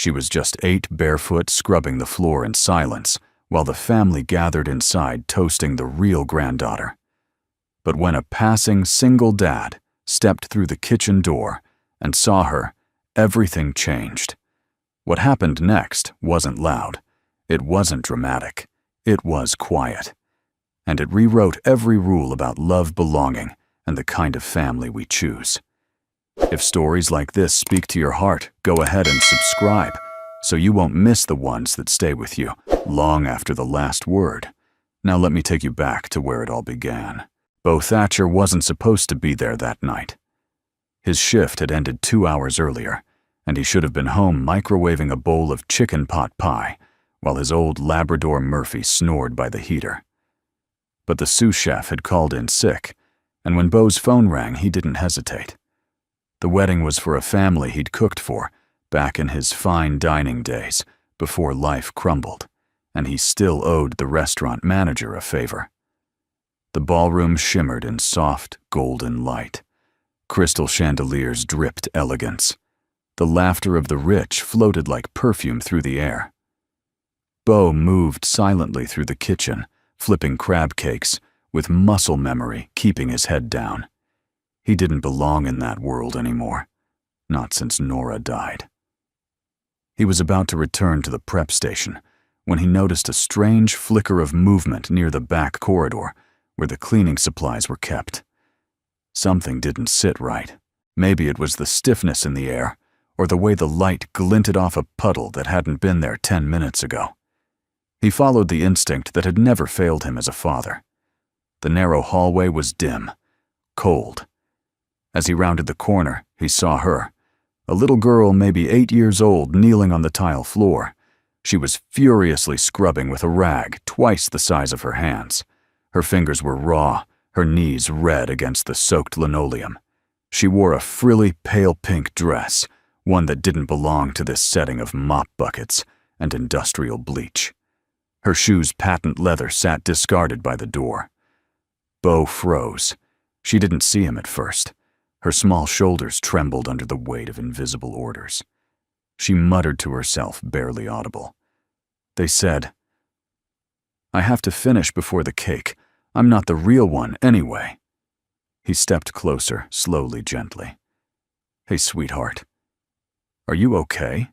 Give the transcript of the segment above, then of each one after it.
She was just 8, barefoot, scrubbing the floor in silence, while the family gathered inside toasting the real granddaughter. But when a passing single dad stepped through the kitchen door and saw her, everything changed. What happened next wasn't loud. It wasn't dramatic. It was quiet. And it rewrote every rule about love, belonging, and the kind of family we choose. If stories like this speak to your heart, go ahead and subscribe so you won't miss the ones that stay with you long after the last word. Now let me take you back to where it all began. Bo Thatcher wasn't supposed to be there that night. His shift had ended 2 hours earlier, and he should have been home microwaving a bowl of chicken pot pie while his old Labrador Murphy snored by the heater. But the sous chef had called in sick, and when Bo's phone rang, he didn't hesitate. The wedding was for a family he'd cooked for back in his fine dining days before life crumbled, and he still owed the restaurant manager a favor. The ballroom shimmered in soft, golden light. Crystal chandeliers dripped elegance. The laughter of the rich floated like perfume through the air. Bo moved silently through the kitchen, flipping crab cakes, with muscle memory keeping his head down. He didn't belong in that world anymore, not since Nora died. He was about to return to the prep station when he noticed a strange flicker of movement near the back corridor where the cleaning supplies were kept. Something didn't sit right. Maybe it was the stiffness in the air, or the way the light glinted off a puddle that hadn't been there 10 minutes ago. He followed the instinct that had never failed him as a father. The narrow hallway was dim, cold. As he rounded the corner, he saw her, a little girl maybe 8 years old, kneeling on the tile floor. She was furiously scrubbing with a rag twice the size of her hands. Her fingers were raw, her knees red against the soaked linoleum. She wore a frilly, pale pink dress, one that didn't belong to this setting of mop buckets and industrial bleach. Her shoes' patent leather sat discarded by the door. Bo froze. She didn't see him at first. Her small shoulders trembled under the weight of invisible orders. She muttered to herself, barely audible. They said, "I have to finish before the cake. I'm not the real one anyway." He stepped closer, slowly, gently. "Hey, sweetheart. Are you okay?"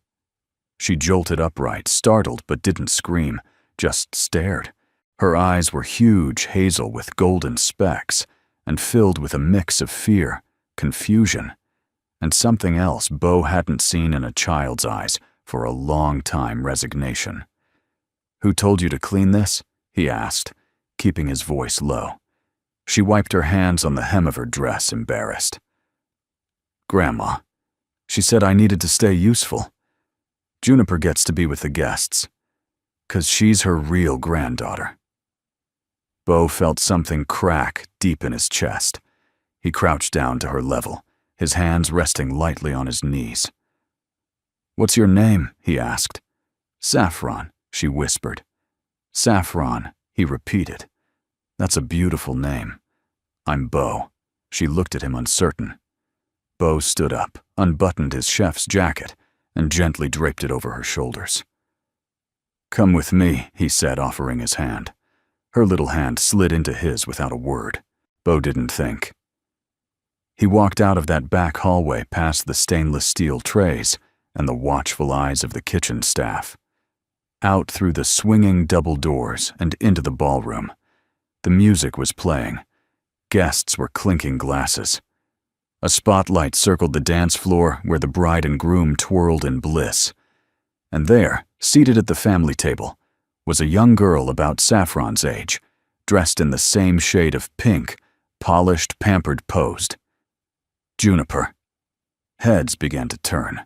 She jolted upright, startled but didn't scream, just stared. Her eyes were huge, hazel with golden specks, and filled with a mix of fear, confusion, and something else Bo hadn't seen in a child's eyes for a long time: resignation. "Who told you to clean this?" he asked, keeping his voice low. She wiped her hands on the hem of her dress, embarrassed. "Grandma. She said I needed to stay useful. Juniper gets to be with the guests, 'cause she's her real granddaughter." Bo felt something crack deep in his chest. He crouched down to her level, his hands resting lightly on his knees. "What's your name?" he asked. "Saffron," she whispered. "Saffron," he repeated. "That's a beautiful name." "I'm Bo." She looked at him uncertain. Bo stood up, unbuttoned his chef's jacket, and gently draped it over her shoulders. "Come with me," he said, offering his hand. Her little hand slid into his without a word. Bo didn't think. He walked out of that back hallway past the stainless steel trays and the watchful eyes of the kitchen staff. Out through the swinging double doors and into the ballroom. The music was playing. Guests were clinking glasses. A spotlight circled the dance floor where the bride and groom twirled in bliss. And there, seated at the family table, was a young girl about Saffron's age, dressed in the same shade of pink, polished, pampered, posed. Juniper. Heads began to turn.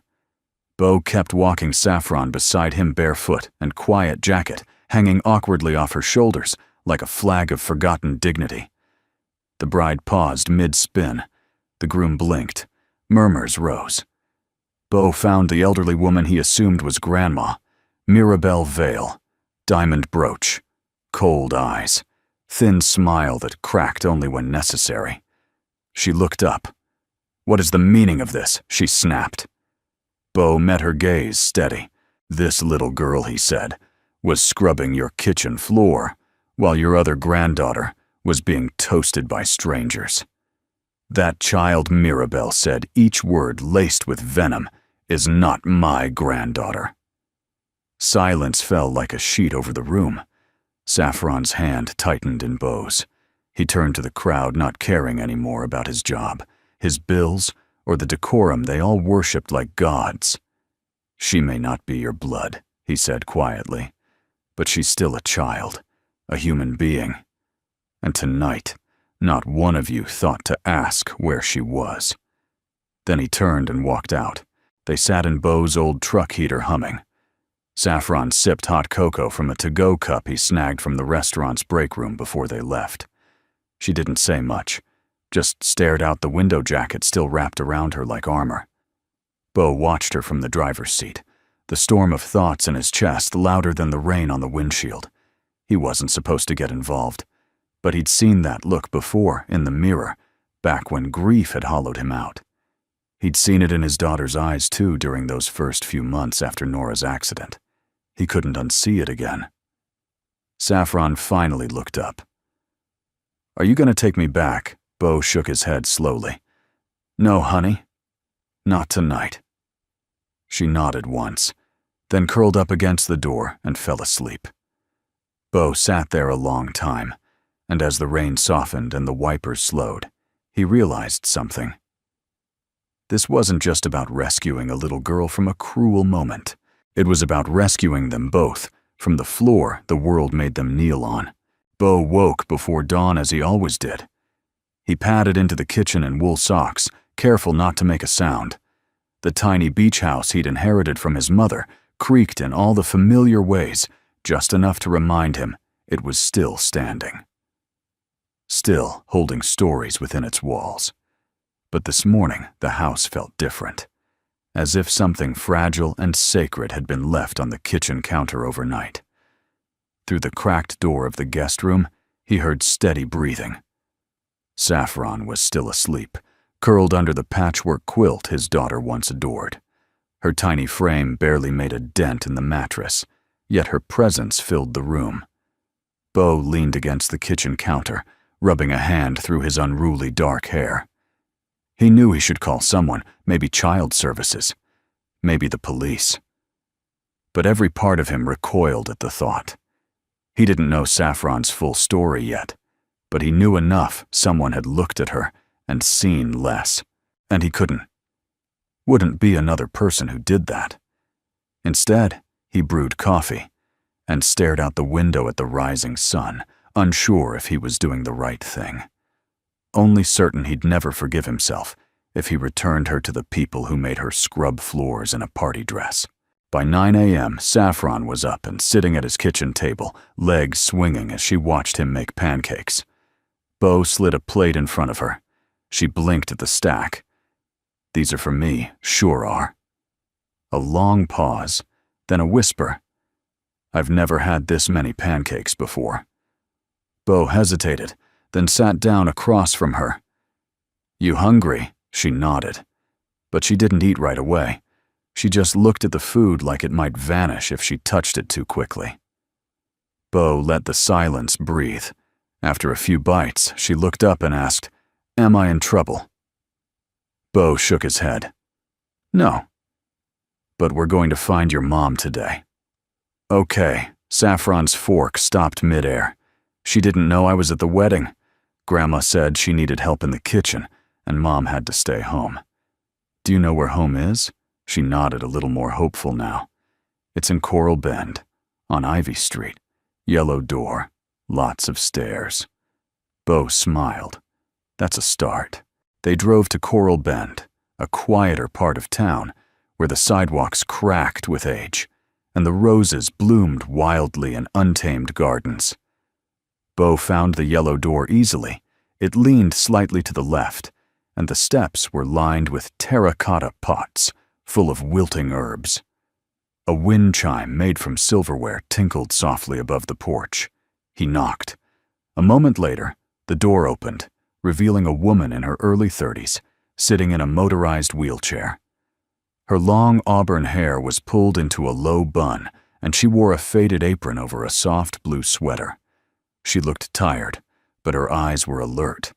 Bo kept walking Saffron beside him, barefoot and quiet jacket hanging awkwardly off her shoulders like a flag of forgotten dignity. The bride paused mid-spin. The groom blinked. Murmurs rose. Bo found the elderly woman he assumed was Grandma, Mirabelle Vale, diamond brooch, cold eyes, thin smile that cracked only when necessary. She looked up. "What is the meaning of this?" she snapped. Bo met her gaze steady, This little girl, he said, was scrubbing your kitchen floor, while your other granddaughter was being toasted by strangers. That child, Mirabelle said, each word laced with venom, is not my granddaughter. Silence fell like a sheet over the room. Saffron's hand tightened in Beau's. He turned to the crowd, not caring anymore about his job, his bills, or the decorum they all worshipped like gods. She may not be your blood, he said quietly, but she's still a child, a human being. And tonight, not one of you thought to ask where she was. Then he turned and walked out. They sat in Beau's old truck heater humming. Saffron sipped hot cocoa from a to-go cup he snagged from the restaurant's break room before they left. She didn't say much, just stared out the window jacket still wrapped around her like armor. Beau watched her from the driver's seat, the storm of thoughts in his chest louder than the rain on the windshield. He wasn't supposed to get involved, but he'd seen that look before in the mirror, back when grief had hollowed him out. He'd seen it in his daughter's eyes too during those first few months after Nora's accident. He couldn't unsee it again. Saffron finally looked up. "Are you going to take me back?" Beau shook his head slowly. "No, honey. Not tonight." She nodded once, then curled up against the door and fell asleep. Beau sat there a long time, and as the rain softened and the wipers slowed, he realized something. This wasn't just about rescuing a little girl from a cruel moment. It was about rescuing them both from the floor the world made them kneel on. Beau woke before dawn as he always did. He padded into the kitchen in wool socks, careful not to make a sound. The tiny beach house he'd inherited from his mother creaked in all the familiar ways, just enough to remind him it was still standing. Still holding stories within its walls. But this morning, the house felt different, as if something fragile and sacred had been left on the kitchen counter overnight. Through the cracked door of the guest room, he heard steady breathing. Saffron was still asleep, curled under the patchwork quilt his daughter once adored. Her tiny frame barely made a dent in the mattress, yet her presence filled the room. Beau leaned against the kitchen counter, rubbing a hand through his unruly dark hair. He knew he should call someone, maybe child services, maybe the police. But every part of him recoiled at the thought. He didn't know Saffron's full story yet, but he knew enough someone had looked at her and seen less, and he wouldn't be another person who did that. Instead, he brewed coffee and stared out the window at the rising sun, unsure if he was doing the right thing. Only certain he'd never forgive himself if he returned her to the people who made her scrub floors in a party dress. By 9 a.m., Saffron was up and sitting at his kitchen table, legs swinging as she watched him make pancakes. Beau slid a plate in front of her. She blinked at the stack. "These are for me, sure are." A long pause, then a whisper. "I've never had this many pancakes before." Beau hesitated, then sat down across from her. "You hungry?" She nodded. But she didn't eat right away. She just looked at the food like it might vanish if she touched it too quickly. Beau let the silence breathe. After a few bites, she looked up and asked, "Am I in trouble?" Beau shook his head. "No. But we're going to find your mom today." "Okay." Saffron's fork stopped midair. "She didn't know I was at the wedding. Grandma said she needed help in the kitchen, and Mom had to stay home. Do you know where home is?" She nodded, a little more hopeful now. "It's in Coral Bend, on Ivy Street. Yellow door, lots of stairs." Beau smiled. That's a start. They drove to Coral Bend, a quieter part of town, where the sidewalks cracked with age, and the roses bloomed wildly in untamed gardens. Beau found the yellow door easily. It leaned slightly to the left, and the steps were lined with terracotta pots full of wilting herbs. A wind chime made from silverware tinkled softly above the porch. He knocked. A moment later, the door opened, revealing a woman in her early 30s, sitting in a motorized wheelchair. Her long auburn hair was pulled into a low bun, and she wore a faded apron over a soft blue sweater. She looked tired, but her eyes were alert,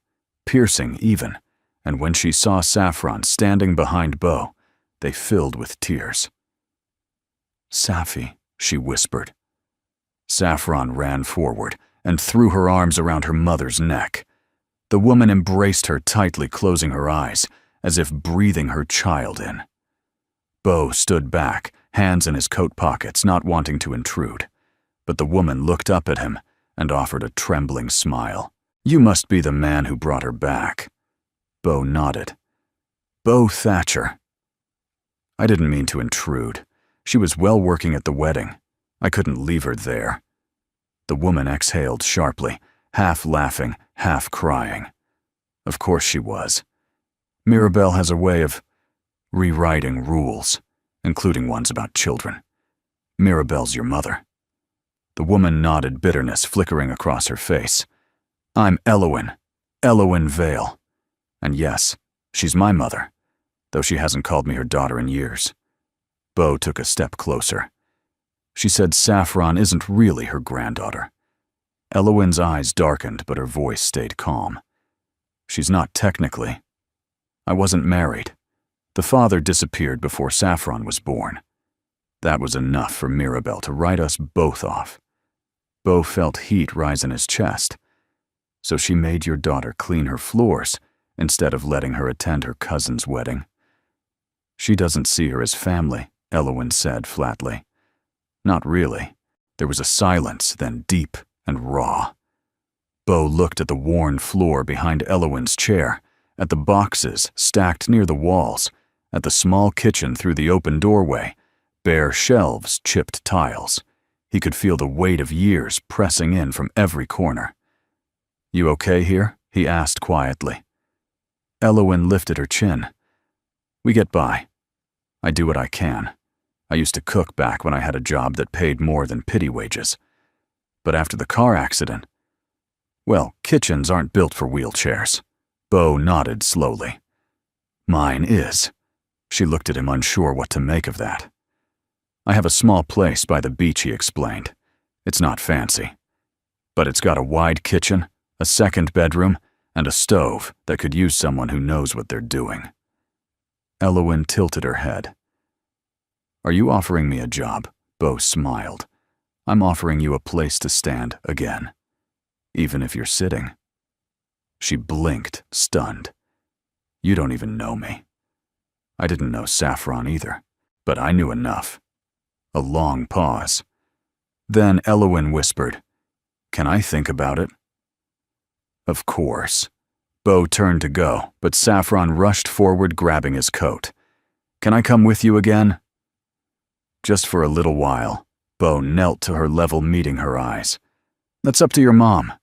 piercing even, and when she saw Saffron standing behind Bo, they filled with tears. "Safi," she whispered. Saffron ran forward and threw her arms around her mother's neck. The woman embraced her tightly, closing her eyes, as if breathing her child in. Bo stood back, hands in his coat pockets, not wanting to intrude. But the woman looked up at him and offered a trembling smile. "You must be the man who brought her back." Bo nodded. "Bo Thatcher." "I didn't mean to intrude. She was well working at the wedding. I couldn't leave her there." The woman exhaled sharply, half laughing, half crying. Of course she was. Mirabelle has a way of rewriting rules, including ones about children. Mirabelle's your mother. The woman nodded, bitterness flickering across her face. "I'm Elowen Vale. And yes, she's my mother, though she hasn't called me her daughter in years." Bo took a step closer. She said Saffron isn't really her granddaughter. Elowen's eyes darkened, but her voice stayed calm. "She's not technically. I wasn't married. The father disappeared before Saffron was born. That was enough for Mirabelle to write us both off." Bo felt heat rise in his chest. "So she made your daughter clean her floors instead of letting her attend her cousin's wedding." "She doesn't see her as family," Elowen said flatly. "Not really." There was a silence, then deep and raw. Bo looked at the worn floor behind Elowen's chair, at the boxes stacked near the walls, at the small kitchen through the open doorway, bare shelves, chipped tiles. He could feel the weight of years pressing in from every corner. "You okay here?" he asked quietly. Elowen lifted her chin. "We get by. I do what I can. I used to cook back when I had a job that paid more than pity wages. But after the car accident, well, kitchens aren't built for wheelchairs." Bo nodded slowly. "Mine is." She looked at him, unsure what to make of that. "I have a small place by the beach," he explained. "It's not fancy, but it's got a wide kitchen, a second bedroom, and a stove that could use someone who knows what they're doing." Elowen tilted her head. "Are you offering me a job?" Bo smiled. "I'm offering you a place to stand again, even if you're sitting." She blinked, stunned. "You don't even know me." I didn't know Saffron either, but I knew enough. A long pause. Then Elowen whispered, "Can I think about it?" "Of course." Bo turned to go, but Saffron rushed forward, grabbing his coat. "Can I come with you again?" "Just for a little while." Bo knelt to her level, meeting her eyes. "That's up to your mom."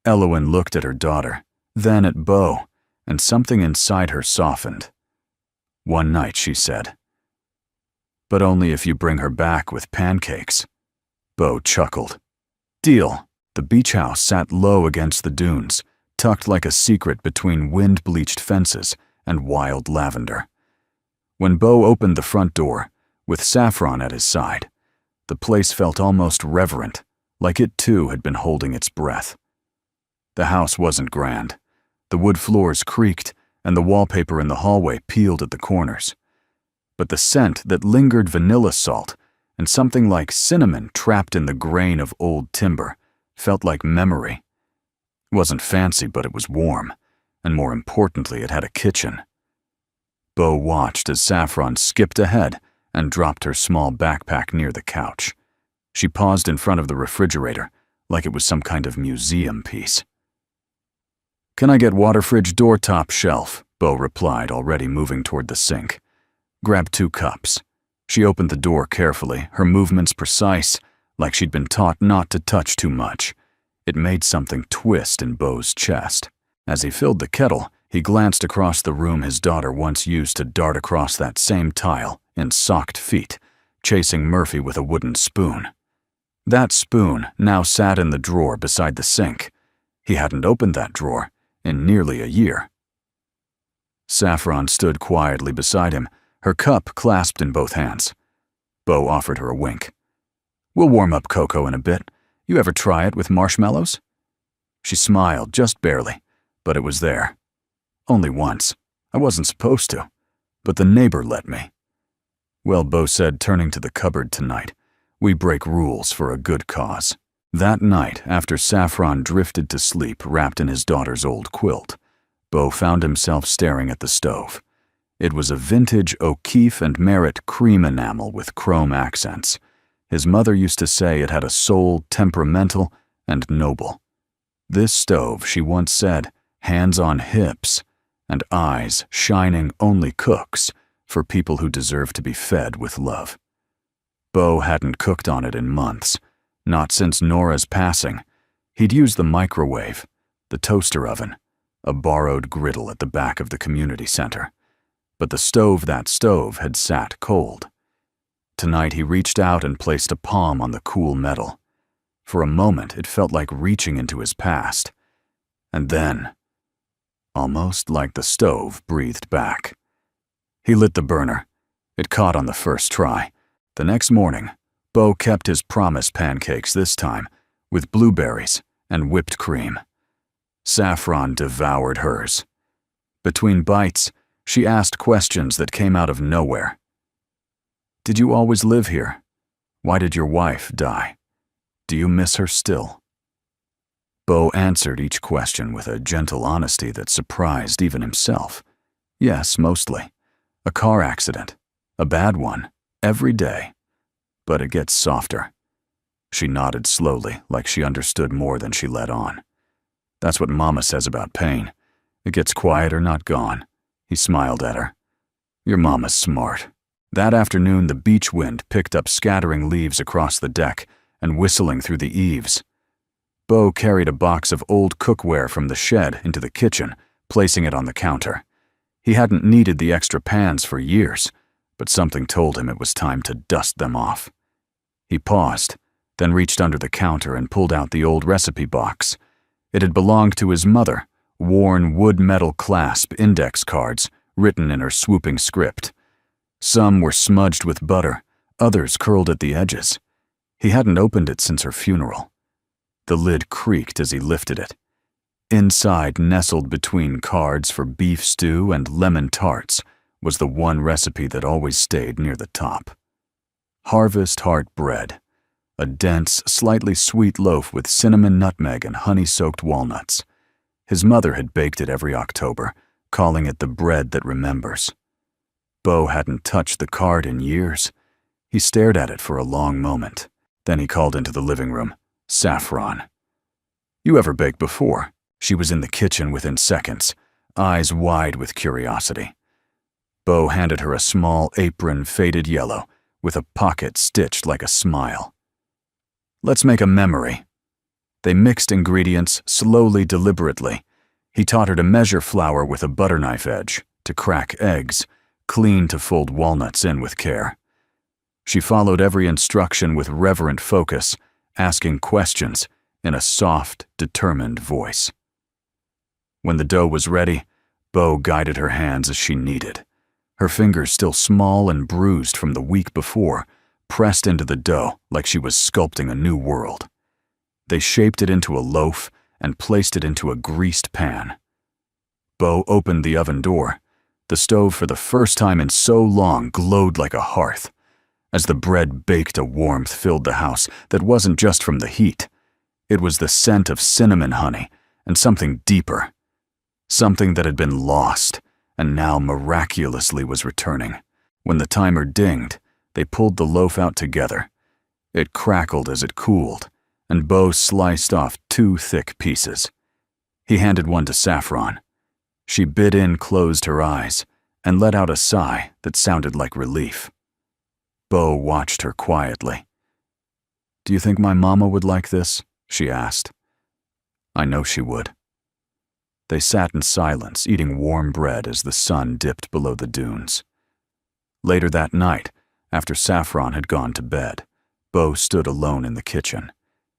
Elowen looked at her daughter, then at Bo, and something inside her softened. "One night," she said. "But only if you bring her back with pancakes." Bo chuckled. "Deal." The beach house sat low against the dunes, tucked like a secret between wind-bleached fences and wild lavender. When Bo opened the front door, with Saffron at his side, the place felt almost reverent, like it too had been holding its breath. The house wasn't grand. The wood floors creaked, and the wallpaper in the hallway peeled at the corners. But the scent that lingered, vanilla salt and something like cinnamon trapped in the grain of old timber, felt like memory. It wasn't fancy, but it was warm, and more importantly, it had a kitchen. Bo watched as Saffron skipped ahead and dropped her small backpack near the couch. She paused in front of the refrigerator, like it was some kind of museum piece. "Can I get water fridge door top shelf?" Bo replied, already moving toward the sink. "Grab 2 cups." She opened the door carefully, her movements precise, like she'd been taught not to touch too much. It made something twist in Bo's chest. As he filled the kettle, he glanced across the room his daughter once used to dart across that same tile in socked feet, chasing Murphy with a wooden spoon. That spoon now sat in the drawer beside the sink. He hadn't opened that drawer in nearly a year. Saffron stood quietly beside him, her cup clasped in both hands. Bo offered her a wink. "We'll warm up cocoa in a bit. You ever try it with marshmallows?" She smiled, just barely, but it was there. "Only once. I wasn't supposed to, but the neighbor let me." "Well," Bo said, turning to the cupboard tonight, "we break rules for a good cause." That night, after Saffron drifted to sleep wrapped in his daughter's old quilt, Bo found himself staring at the stove. It was a vintage O'Keefe and Merritt cream enamel with chrome accents. His mother used to say it had a soul temperamental and noble. This stove, she once said, hands on hips, and eyes shining only cooks for people who deserve to be fed with love. Bo hadn't cooked on it in months, not since Nora's passing. He'd used the microwave, the toaster oven, a borrowed griddle at the back of the community center. But the stove had sat cold. Tonight he reached out and placed a palm on the cool metal. For a moment it felt like reaching into his past. And then, almost like the stove breathed back. He lit the burner. It caught on the first try. The next morning, Bo kept his promised pancakes this time, with blueberries and whipped cream. Saffron devoured hers. Between bites, she asked questions that came out of nowhere. "Did you always live here? Why did your wife die? Do you miss her still?" Bo answered each question with a gentle honesty that surprised even himself. "Yes, mostly. A car accident. A bad one. Every day. But it gets softer." She nodded slowly, like she understood more than she let on. "That's what Mama says about pain. It gets quieter, not gone." He smiled at her. "Your Mama's smart." That afternoon, the beach wind picked up scattering leaves across the deck and whistling through the eaves. Bo carried a box of old cookware from the shed into the kitchen, placing it on the counter. He hadn't needed the extra pans for years, but something told him it was time to dust them off. He paused, then reached under the counter and pulled out the old recipe box. It had belonged to his mother, worn wood-metal clasp index cards written in her swooping script. Some were smudged with butter, others curled at the edges. He hadn't opened it since her funeral. The lid creaked as he lifted it. Inside, nestled between cards for beef stew and lemon tarts, was the one recipe that always stayed near the top. Harvest Heart Bread, a dense, slightly sweet loaf with cinnamon, nutmeg, and honey-soaked walnuts. His mother had baked it every October, calling it the bread that remembers. Bo hadn't touched the card in years. He stared at it for a long moment. Then he called into the living room, "Saffron. You ever baked before?" She was in the kitchen within seconds, eyes wide with curiosity. Bo handed her a small apron, faded yellow, with a pocket stitched like a smile. "Let's make a memory." They mixed ingredients slowly, deliberately. He taught her to measure flour with a butter knife edge, to crack eggs, clean to fold walnuts in with care. She followed every instruction with reverent focus, asking questions in a soft, determined voice. When the dough was ready, Bo guided her hands as she kneaded. Her fingers, still small and bruised from the week before, pressed into the dough like she was sculpting a new world. They shaped it into a loaf and placed it into a greased pan. Bo opened the oven door. The stove, for the first time in so long, glowed like a hearth. As the bread baked, a warmth filled the house that wasn't just from the heat. It was the scent of cinnamon honey and something deeper. Something that had been lost and now miraculously was returning. When the timer dinged, they pulled the loaf out together. It crackled as it cooled, and Bo sliced off 2 thick pieces. He handed one to Saffron. She bit in, closed her eyes, and let out a sigh that sounded like relief. Bo watched her quietly. "Do you think my mama would like this?" she asked. "I know she would." They sat in silence, eating warm bread as the sun dipped below the dunes. Later that night, after Saffron had gone to bed, Bo stood alone in the kitchen.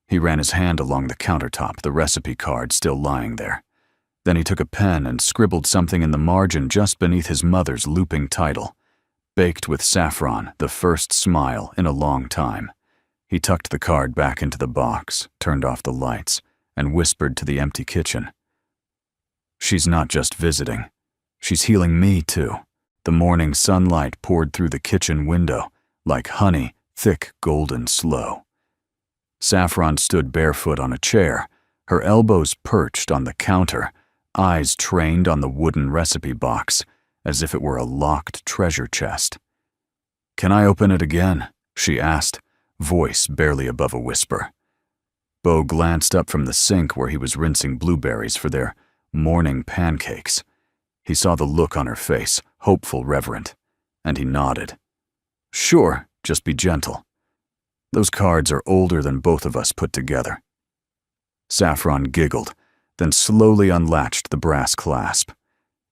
He ran his hand along the countertop, the recipe card still lying there. Then he took a pen and scribbled something in the margin just beneath his mother's looping title, baked with saffron, the first smile in a long time. He tucked the card back into the box, turned off the lights, and whispered to the empty kitchen. She's not just visiting. She's healing me, too. The morning sunlight poured through the kitchen window, like honey, thick, golden, slow. Saffron stood barefoot on a chair, her elbows perched on the counter, eyes trained on the wooden recipe box, as if it were a locked treasure chest. "Can I open it again?" she asked, voice barely above a whisper. Beau glanced up from the sink where he was rinsing blueberries for their morning pancakes. He saw the look on her face, hopeful, reverent, and he nodded. "Sure, just be gentle. Those cards are older than both of us put together." Saffron giggled, then slowly unlatched the brass clasp.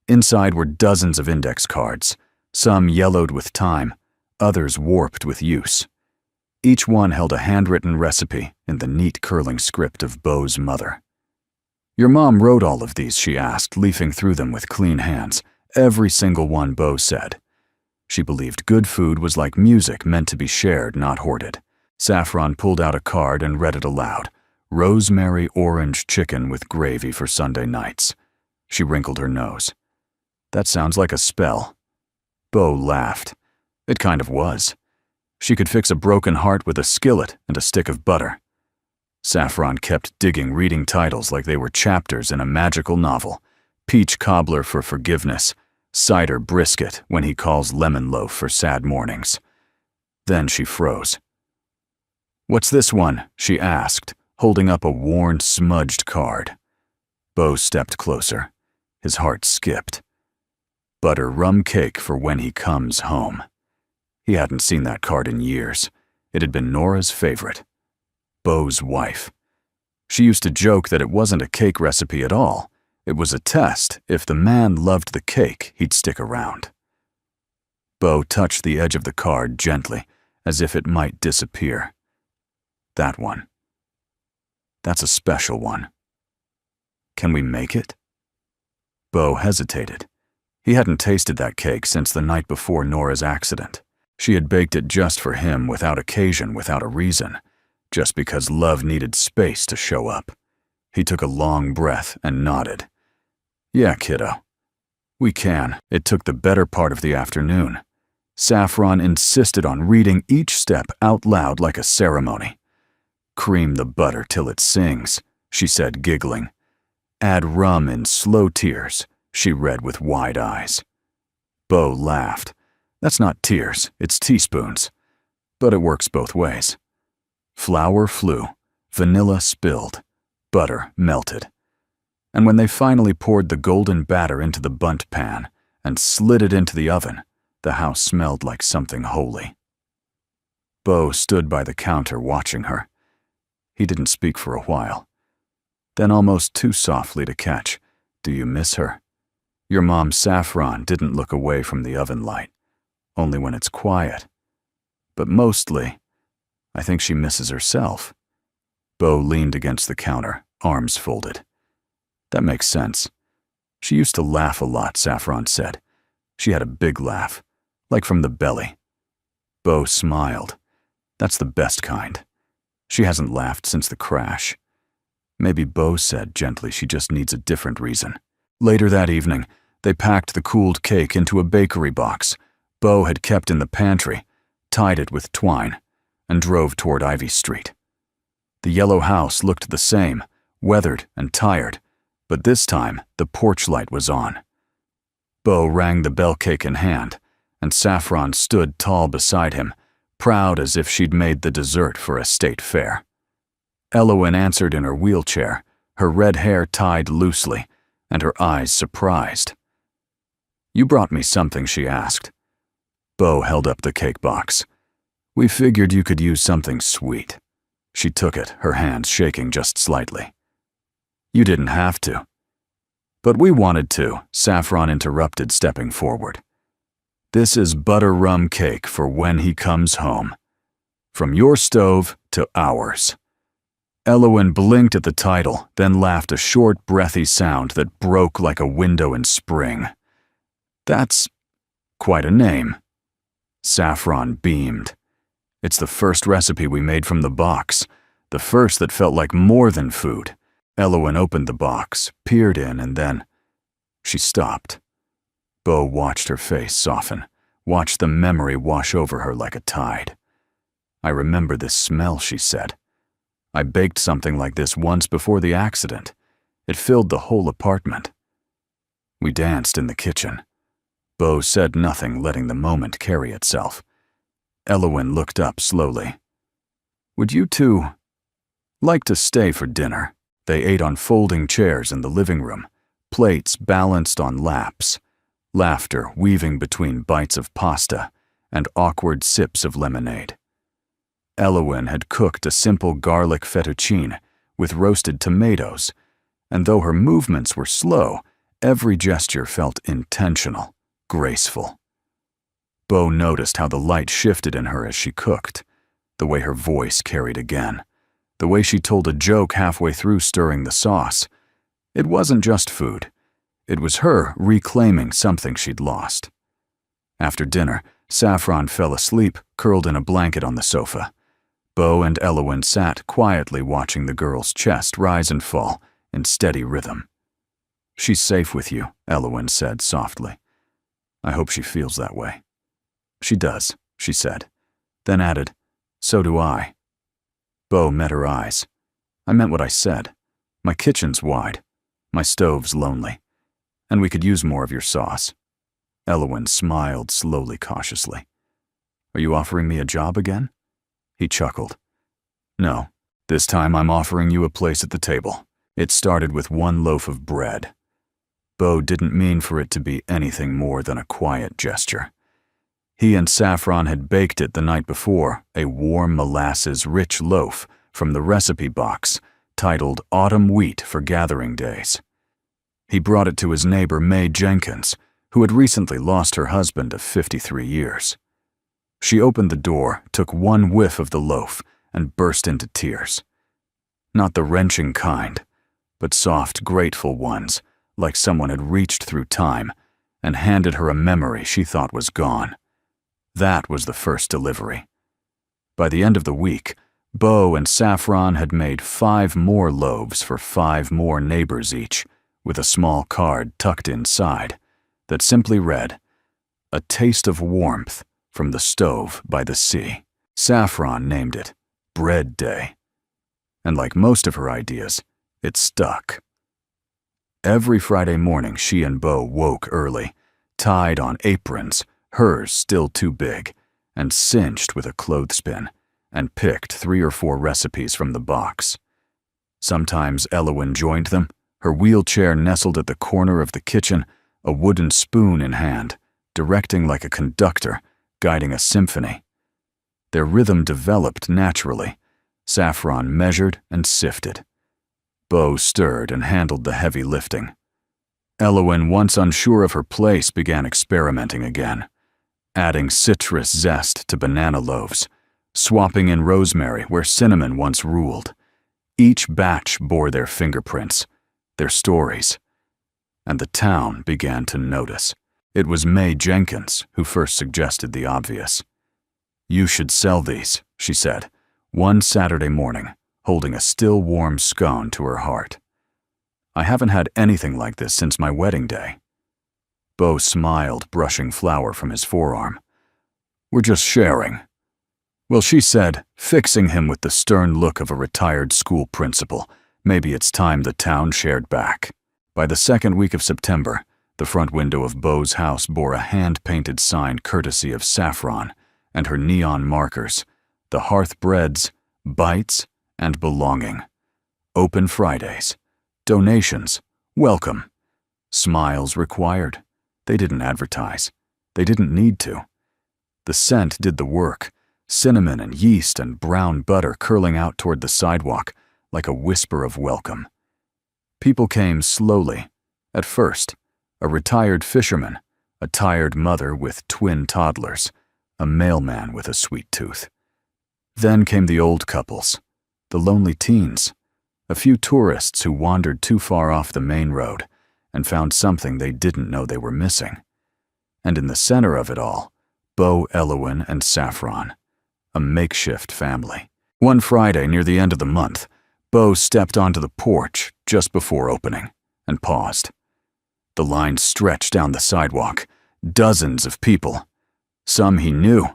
Inside were dozens of index cards, some yellowed with time, others warped with use. Each one held a handwritten recipe in the neat curling script of Beau's mother. "Your mom wrote all of these?" she asked, leafing through them with clean hands. Every single one, Beau said. She believed good food was like music meant to be shared, not hoarded. Saffron pulled out a card and read it aloud. "Rosemary orange chicken with gravy for Sunday nights." She wrinkled her nose. "That sounds like a spell." Beau laughed. It kind of was. She could fix a broken heart with a skillet and a stick of butter. Saffron kept digging, reading titles like they were chapters in a magical novel. Peach cobbler for forgiveness, cider brisket when he calls lemon loaf for sad mornings. Then she froze. "What's this one?" she asked, holding up a worn, smudged card. Beau stepped closer. His heart skipped. "Butter rum cake for when he comes home." He hadn't seen that card in years. It had been Nora's favorite. Beau's wife. She used to joke that it wasn't a cake recipe at all. It was a test. If the man loved the cake, he'd stick around. Beau touched the edge of the card gently, as if it might disappear. "That one. That's a special one. Can we make it?" Beau hesitated. He hadn't tasted that cake since the night before Nora's accident. She had baked it just for him, without occasion, without a reason, just because love needed space to show up. He took a long breath and nodded. "Yeah, kiddo. We can." It took the better part of the afternoon. Saffron insisted on reading each step out loud like a ceremony. "Cream the butter till it sings," she said, giggling. "Add rum in slow tears," she read with wide eyes. Beau laughed. "That's not tears, it's teaspoons. But it works both ways." Flour flew, vanilla spilled, butter melted. And when they finally poured the golden batter into the bundt pan and slid it into the oven, the house smelled like something holy. Beau stood by the counter watching her. He didn't speak for a while. Then, almost too softly to catch, "Do you miss her?" Your mom, Saffron, didn't look away from the oven light, only when it's quiet. But mostly, I think she misses herself. Beau leaned against the counter, arms folded. "That makes sense. She used to laugh a lot," Saffron said. She had a big laugh, like from the belly. Beau smiled. "That's the best kind. She hasn't laughed since the crash." Maybe, Beau said gently, she just needs a different reason. Later that evening, they packed the cooled cake into a bakery box Beau had kept in the pantry, tied it with twine, and drove toward Ivy Street. The yellow house looked the same, weathered and tired, but this time the porch light was on. Beau rang the bell cake in hand, and Saffron stood tall beside him, proud as if she'd made the dessert for a state fair. Elowen answered in her wheelchair, her red hair tied loosely, and her eyes surprised. "You brought me something," she asked. Beau held up the cake box. "We figured you could use something sweet." She took it, her hands shaking just slightly. "You didn't have to." "But we wanted to," Saffron interrupted, stepping forward. "This is butter rum cake for when he comes home. From your stove to ours." Elowen blinked at the title, then laughed a short, breathy sound that broke like a window in spring. "That's quite a name." Saffron beamed. It's the first recipe we made from the box, the first that felt like more than food. Elowen opened the box, peered in, and then she stopped. Bo watched her face soften, watched the memory wash over her like a tide. I remember this smell, she said. I baked something like this once before the accident. It filled the whole apartment. We danced in the kitchen. Bo said nothing, letting the moment carry itself. Elowen looked up slowly. Would you two like to stay for dinner? They ate on folding chairs in the living room, plates balanced on laps, laughter weaving between bites of pasta and awkward sips of lemonade. Elowen had cooked a simple garlic fettuccine with roasted tomatoes, and though her movements were slow, every gesture felt intentional, graceful. Bo noticed how the light shifted in her as she cooked, the way her voice carried again, the way she told a joke halfway through stirring the sauce. It wasn't just food. It was her reclaiming something she'd lost. After dinner, Saffron fell asleep, curled in a blanket on the sofa. Bo and Elowen sat quietly watching the girl's chest rise and fall in steady rhythm. She's safe with you, Elowen said softly. I hope she feels that way. She does, she said, then added, so do I. Bo met her eyes. I meant what I said. My kitchen's wide. My stove's lonely. And we could use more of your sauce. Elowen smiled slowly, cautiously. Are you offering me a job again? He chuckled. No, this time I'm offering you a place at the table. It started with one loaf of bread. Bo didn't mean for it to be anything more than a quiet gesture. He and Saffron had baked it the night before, a warm molasses-rich loaf from the recipe box titled Autumn Wheat for Gathering Days. He brought it to his neighbor May Jenkins, who had recently lost her husband of 53 years. She opened the door, took one whiff of the loaf, and burst into tears. Not the wrenching kind, but soft, grateful ones, like someone had reached through time and handed her a memory she thought was gone. That was the first delivery. By the end of the week, Bo and Saffron had made 5 more loaves for 5 more neighbors each, with a small card tucked inside that simply read, "A taste of warmth from the stove by the sea." Saffron named it Bread Day. And like most of her ideas, it stuck. Every Friday morning, she and Bo woke early, tied on aprons, hers still too big, and cinched with a clothespin, and picked 3 or 4 recipes from the box. Sometimes Elowen joined them, her wheelchair nestled at the corner of the kitchen, a wooden spoon in hand, directing like a conductor, guiding a symphony. Their rhythm developed naturally. Saffron measured and sifted. Bo stirred and handled the heavy lifting. Elowen, once unsure of her place, began experimenting again, adding citrus zest to banana loaves, swapping in rosemary where cinnamon once ruled. Each batch bore their fingerprints, their stories, and the town began to notice. It was May Jenkins who first suggested the obvious. "You should sell these," she said, one Saturday morning, holding a still warm scone to her heart. "I haven't had anything like this since my wedding day." Bo smiled, brushing flour from his forearm. "We're just sharing." Well, she said, fixing him with the stern look of a retired school principal, maybe it's time the town shared back. By the second week of September, the front window of Bo's house bore a hand-painted sign courtesy of Saffron and her neon markers, the hearth breads, bites, and belonging. Open Fridays. Donations. Welcome. Smiles required. They didn't advertise. They didn't need to. The scent did the work, cinnamon and yeast and brown butter curling out toward the sidewalk like a whisper of welcome. People came slowly. At first, a retired fisherman, a tired mother with twin toddlers, a mailman with a sweet tooth. Then came the old couples, the lonely teens, a few tourists who wandered too far off the main road and found something they didn't know they were missing. And in the center of it all, Beau, Elowen, and Saffron, a makeshift family. One Friday near the end of the month, Beau stepped onto the porch just before opening and paused. The line stretched down the sidewalk, dozens of people. Some he knew,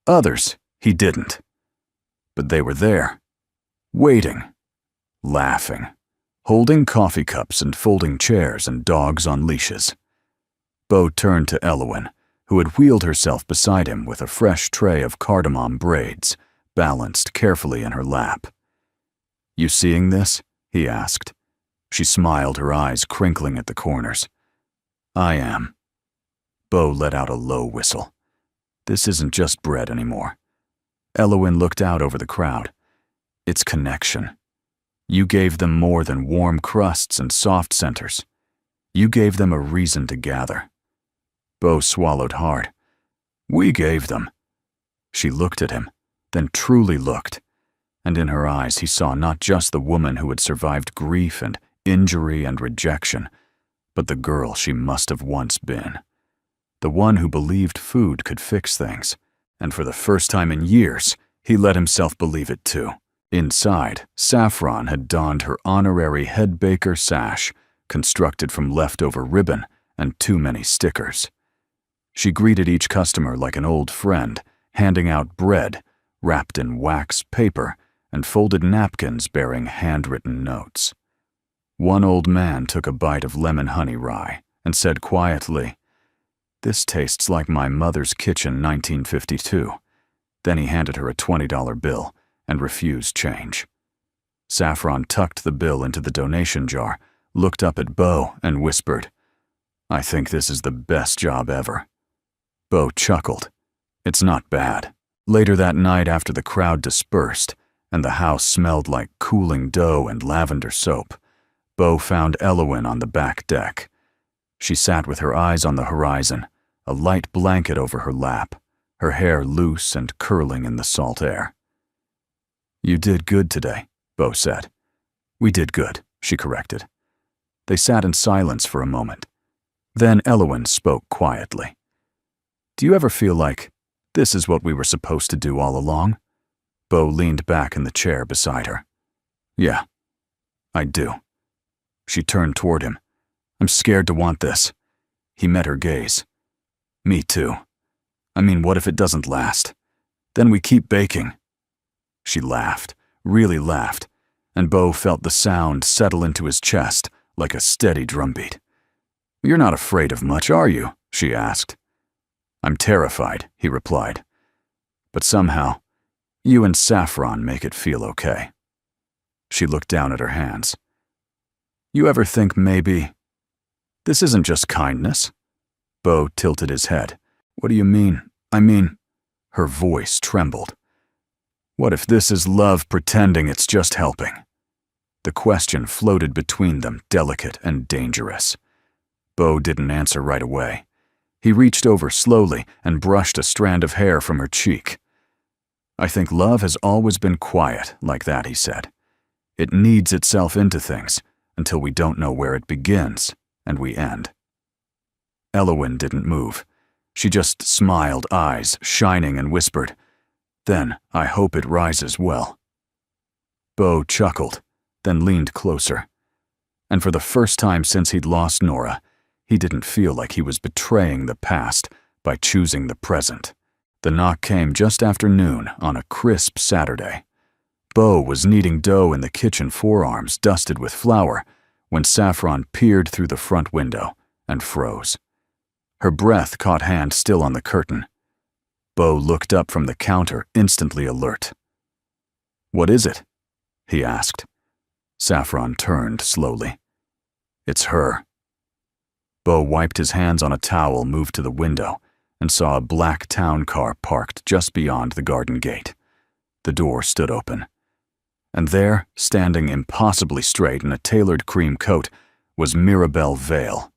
others he didn't. But they were there, waiting, laughing, holding coffee cups and folding chairs and dogs on leashes. Beau turned to Elowen, who had wheeled herself beside him with a fresh tray of cardamom braids, balanced carefully in her lap. "You seeing this?" he asked. She smiled, her eyes crinkling at the corners. "I am." Beau let out a low whistle. This isn't just bread anymore. Elowen looked out over the crowd. It's connection. You gave them more than warm crusts and soft centers. You gave them a reason to gather. Beau swallowed hard. "We gave them." She looked at him, then truly looked, and in her eyes he saw not just the woman who had survived grief and injury and rejection, but the girl she must have once been. The one who believed food could fix things, and for the first time in years, he let himself believe it too. Inside, Saffron had donned her honorary head baker sash, constructed from leftover ribbon and too many stickers. She greeted each customer like an old friend, handing out bread, wrapped in wax paper, and folded napkins bearing handwritten notes. One old man took a bite of lemon honey rye and said quietly, "This tastes like my mother's kitchen 1952. Then he handed her a $20 bill and refused change. Saffron tucked the bill into the donation jar, looked up at Beau, and whispered, "I think this is the best job ever." Beau chuckled. "It's not bad." Later that night, after the crowd dispersed and the house smelled like cooling dough and lavender soap, Beau found Elowen on the back deck. She sat with her eyes on the horizon, a light blanket over her lap, her hair loose and curling in the salt air. "You did good today," Beau said. "We did good," she corrected. They sat in silence for a moment. Then Elowen spoke quietly. "Do you ever feel like this is what we were supposed to do all along?" Beau leaned back in the chair beside her. "Yeah, I do." She turned toward him. "I'm scared to want this." He met her gaze. "Me too. I mean, what if it doesn't last? Then we keep baking." She laughed, really laughed, and Beau felt the sound settle into his chest like a steady drumbeat. "You're not afraid of much, are you?" she asked. "I'm terrified," he replied. "But somehow, you and Saffron make it feel okay." She looked down at her hands. "You ever think maybe this isn't just kindness?" Beau tilted his head. "What do you mean? I mean," her voice trembled. "What if this is love pretending it's just helping?" The question floated between them, delicate and dangerous. Beau didn't answer right away. He reached over slowly and brushed a strand of hair from her cheek. "I think love has always been quiet like that," he said. "It kneads itself into things until we don't know where it begins and we end." Elowen didn't move. She just smiled, eyes shining, and whispered, "Then I hope it rises well." Beau chuckled, then leaned closer. And for the first time since he'd lost Nora, he didn't feel like he was betraying the past by choosing the present. The knock came just after noon on a crisp Saturday. Beau was kneading dough in the kitchen forearms dusted with flour when Saffron peered through the front window and froze. Her breath caught hand still on the curtain. Beau looked up from the counter, instantly alert. "What is it?" he asked. Saffron turned slowly. "It's her." Beau wiped his hands on a towel, moved to the window, and saw a black town car parked just beyond the garden gate. The door stood open. And there, standing impossibly straight in a tailored cream coat, was Mirabelle Vale.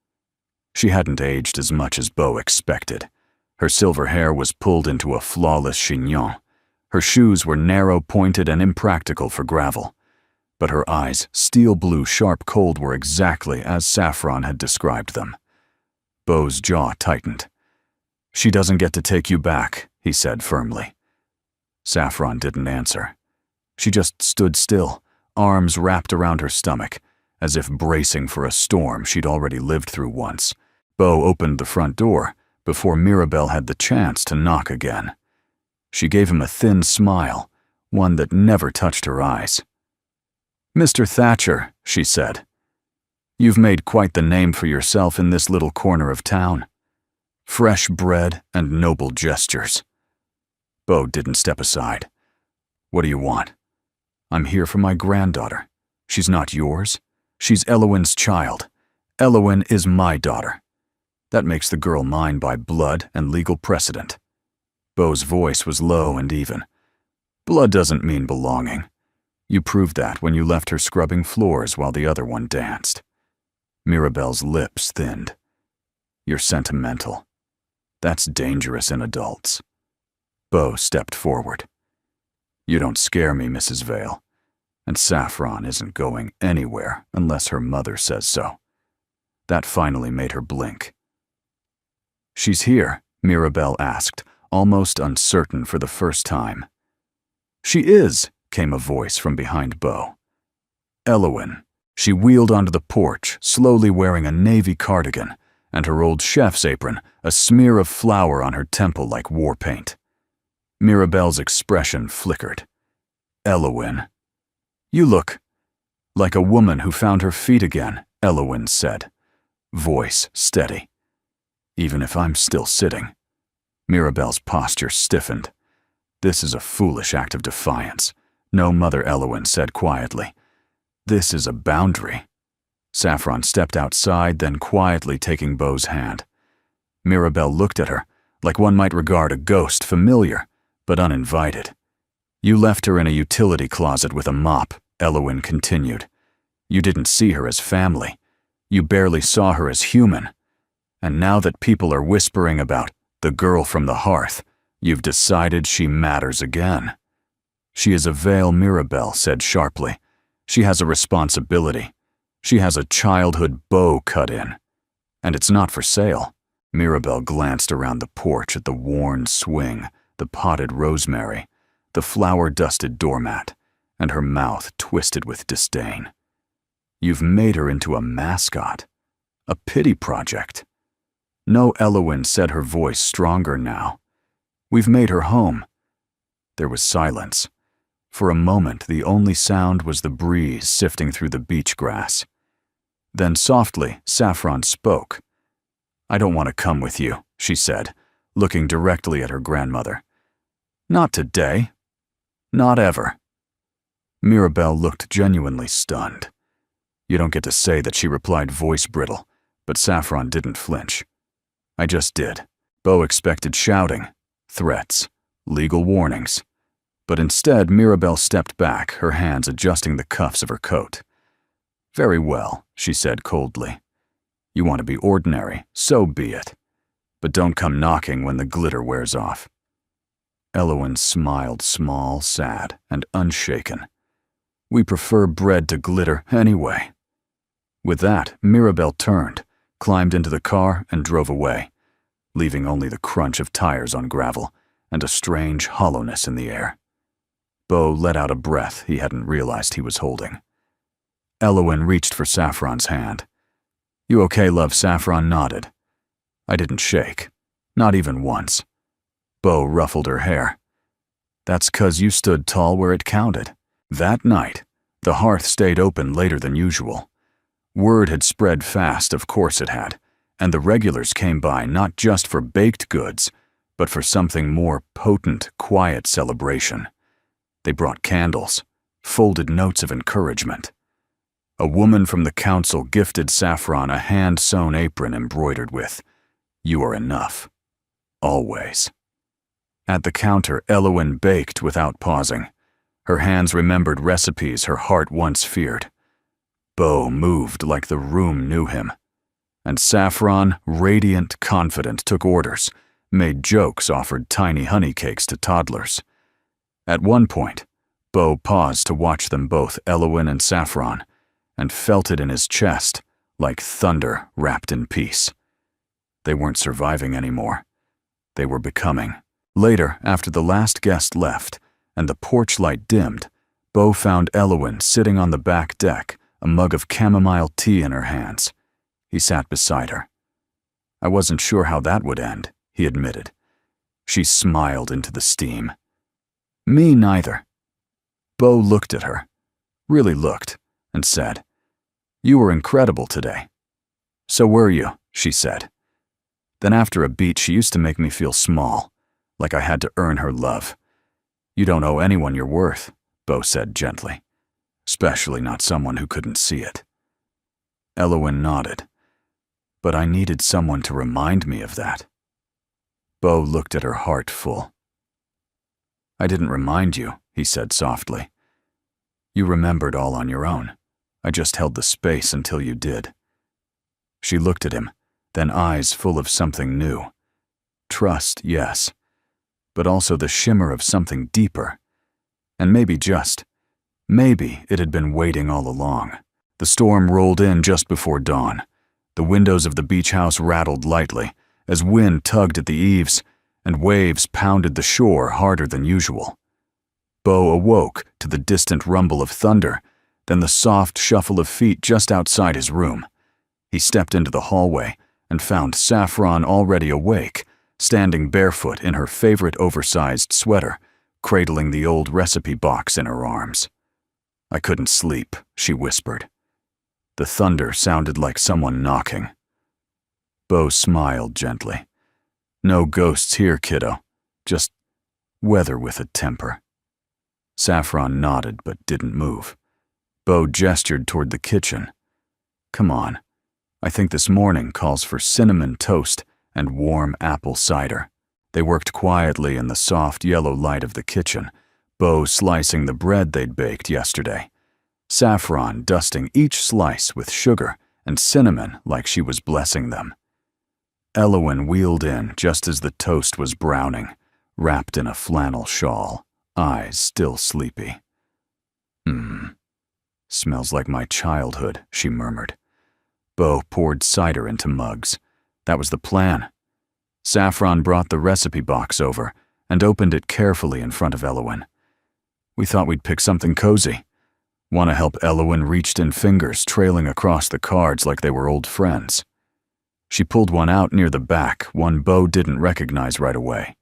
She hadn't aged as much as Beau expected. Her silver hair was pulled into a flawless chignon. Her shoes were narrow-pointed and impractical for gravel. But her eyes, steel blue, sharp, cold, were exactly as Saffron had described them. Beau's jaw tightened. She doesn't get to take you back, he said firmly. Saffron didn't answer. She just stood still, arms wrapped around her stomach, as if bracing for a storm she'd already lived through once. Beau opened the front door before Mirabel had the chance to knock again. She gave him a thin smile, one that never touched her eyes. "Mr. Thatcher," she said, "you've made quite the name for yourself in this little corner of town. Fresh bread and noble gestures." Beau didn't step aside. "What do you want?" "I'm here for my granddaughter. She's not yours. She's Elowyn's child. Elowyn is my daughter. That makes the girl mine by blood and legal precedent." Beau's voice was low and even. "Blood doesn't mean belonging. You proved that when you left her scrubbing floors while the other one danced." Mirabel's lips thinned. "You're sentimental. That's dangerous in adults." Beau stepped forward. "You don't scare me, Mrs. Vale. And Saffron isn't going anywhere unless her mother says so." That finally made her blink. "She's here?" Mirabel asked, almost uncertain for the first time. "She is," came a voice from behind Beau. "Elowyn." She wheeled onto the porch, slowly wearing a navy cardigan, and her old chef's apron, a smear of flour on her temple like war paint. Mirabel's expression flickered. "Elowyn. You look like a woman who found her feet again," Elowyn said, voice steady. "Even if I'm still sitting." Mirabel's posture stiffened. "This is a foolish act of defiance," No Mother Elowyn said quietly. "This is a boundary." Saffron stepped outside, then quietly taking Beau's hand. Mirabel looked at her, like one might regard a ghost, familiar, but uninvited. "You left her in a utility closet with a mop," Elowyn continued. "You didn't see her as family. You barely saw her as human. And now that people are whispering about the girl from the hearth, you've decided she matters again." "She is a Vale," Mirabel said sharply. "She has a responsibility. She has a childhood bow cut in. And it's not for sale." Mirabel glanced around the porch at the worn swing, the potted rosemary, the flour-dusted doormat, and her mouth twisted with disdain. "You've made her into a mascot. A pity project." "No," Elowyn said, her voice stronger now. "We've made her home." There was silence. For a moment, the only sound was the breeze sifting through the beach grass. Then softly, Saffron spoke. "I don't want to come with you," she said, looking directly at her grandmother. "Not today. Not ever." Mirabel looked genuinely stunned. You don't get to say that, she replied, voice brittle, but Saffron didn't flinch. "I just did." Beau expected shouting, threats, legal warnings. But instead, Mirabel stepped back, her hands adjusting the cuffs of her coat. "Very well," she said coldly. "You want to be ordinary, so be it. But don't come knocking when the glitter wears off." Elowyn smiled, small, sad, and unshaken. "We prefer bread to glitter anyway." With that, Mirabel turned, climbed into the car, and drove away, leaving only the crunch of tires on gravel and a strange hollowness in the air. Beau let out a breath he hadn't realized he was holding. Elowyn reached for Saffron's hand. "You okay, love?" Saffron nodded. I didn't shake, not even once. Beau ruffled her hair. "That's 'cause you stood tall where it counted." That night, the hearth stayed open later than usual. Word had spread fast, of course it had, and the regulars came by not just for baked goods, but for something more potent, quiet celebration. They brought candles, folded notes of encouragement. A woman from the council gifted Saffron a hand-sewn apron embroidered with, "You are enough. Always." At the counter, Elowyn baked without pausing. Her hands remembered recipes her heart once feared. Beau moved like the room knew him. And Saffron, radiant, confident, took orders, made jokes, offered tiny honey cakes to toddlers. At one point, Beau paused to watch them both, Elowyn and Saffron, and felt it in his chest, like thunder wrapped in peace. They weren't surviving anymore. they were becoming. Later, after the last guest left and the porch light dimmed, Bo found Elowen sitting on the back deck, a mug of chamomile tea in her hands. He sat beside her. I wasn't sure how that would end, he admitted. She smiled into the steam. Me neither. Bo looked at her, really looked, and said, "You were incredible today." "So were you," she said. Then after a beat, she used to make me feel small, like I had to earn her love. "You don't owe anyone your worth," Bo said gently, especially not someone who couldn't see it. Elowen nodded. But I needed someone to remind me of that. Bo looked at her heart full. "I didn't remind you," he said softly. "You remembered all on your own. I just held the space until you did." She looked at him, then eyes full of something new. Trust, yes, but also the shimmer of something deeper. And maybe it had been waiting all along. The storm rolled in just before dawn. The windows of the beach house rattled lightly as wind tugged at the eaves and waves pounded the shore harder than usual. Bo awoke to the distant rumble of thunder, then the soft shuffle of feet just outside his room. He stepped into the hallway and found Saffron already awake, standing barefoot in her favorite oversized sweater, cradling the old recipe box in her arms. "I couldn't sleep," she whispered. The thunder sounded like someone knocking. Bo smiled gently. "No ghosts here, kiddo. Just weather with a temper." Saffron nodded but didn't move. Bo gestured toward the kitchen. "Come on. I think this morning calls for cinnamon toast and warm apple cider." They worked quietly in the soft yellow light of the kitchen, Bo slicing the bread they'd baked yesterday. Saffron dusting each slice with sugar and cinnamon like she was blessing them. Elowen wheeled in just as the toast was browning, wrapped in a flannel shawl, eyes still sleepy. Smells like my childhood," she murmured. Bo poured cider into mugs. That was the plan. Saffron brought the recipe box over and opened it carefully in front of Elowen. "We thought we'd pick something cozy." Want to help Elowen reached in fingers trailing across the cards like they were old friends. She pulled one out near the back, one Bo didn't recognize right away.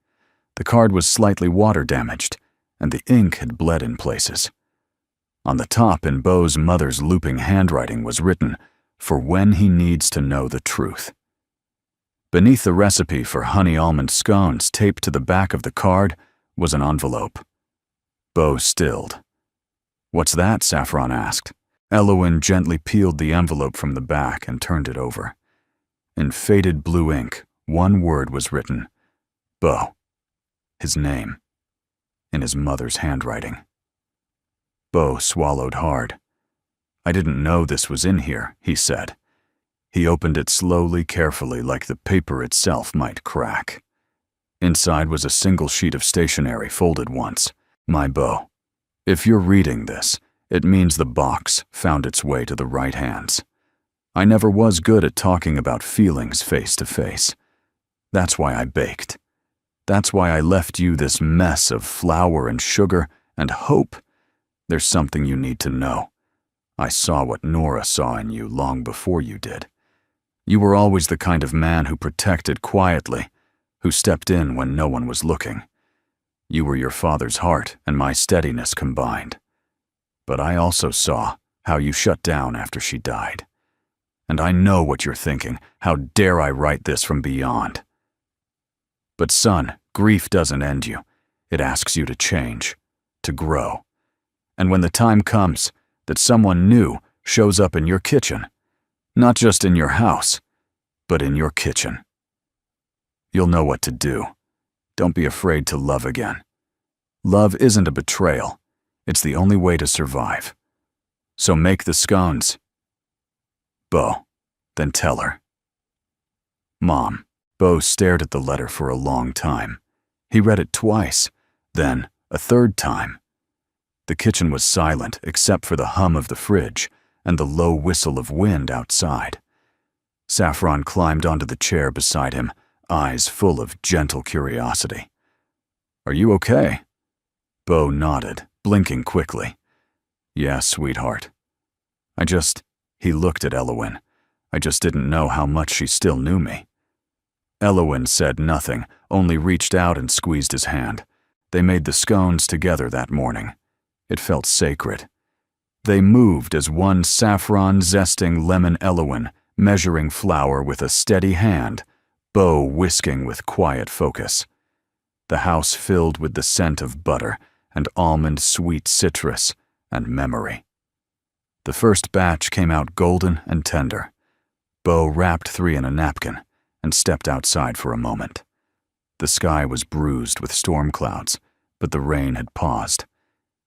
The card was slightly water damaged, and the ink had bled in places. On the top, in Bo's mother's looping handwriting, was written, "For when he needs to know the truth." Beneath the recipe for honey almond scones taped to the back of the card was an envelope. Bo stilled. "What's that?" Saffron asked. Elowen gently peeled the envelope from the back and turned it over. In faded blue ink, one word was written, Bo. His name. In his mother's handwriting. Bo swallowed hard. "I didn't know this was in here," he said. He opened it slowly, carefully, like the paper itself might crack. Inside was a single sheet of stationery folded once. "My Bo. If you're reading this, it means the box found its way to the right hands. I never was good at talking about feelings face to face. That's why I baked. That's why I left you this mess of flour and sugar and hope. There's something you need to know. I saw what Nora saw in you long before you did. You were always the kind of man who protected quietly, who stepped in when no one was looking. You were your father's heart and my steadiness combined. But I also saw how you shut down after she died. And I know what you're thinking. How dare I write this from beyond? But son, grief doesn't end you. It asks you to change, to grow. And when the time comes that someone new shows up in your kitchen, not just in your house, but in your kitchen, you'll know what to do. Don't be afraid to love again. Love isn't a betrayal. It's the only way to survive. So make the scones. Bo, then tell her." Mom. Bo stared at the letter for a long time. He read it twice, then a third time. The kitchen was silent except for the hum of the fridge and the low whistle of wind outside. Saffron climbed onto the chair beside him, eyes full of gentle curiosity. "Are you okay?" Bo nodded, blinking quickly. "Yes, sweetheart. He looked at Elowen. "I just didn't know how much she still knew me." Elowen said nothing, only reached out and squeezed his hand. They made the scones together that morning. It felt sacred. They moved as one saffron-zesting lemon Elowen, measuring flour with a steady hand, Bo whisking with quiet focus. The house filled with the scent of butter and almond-sweet citrus and memory. The first batch came out golden and tender. Bo wrapped 3 in a napkin and stepped outside for a moment. The sky was bruised with storm clouds, but the rain had paused.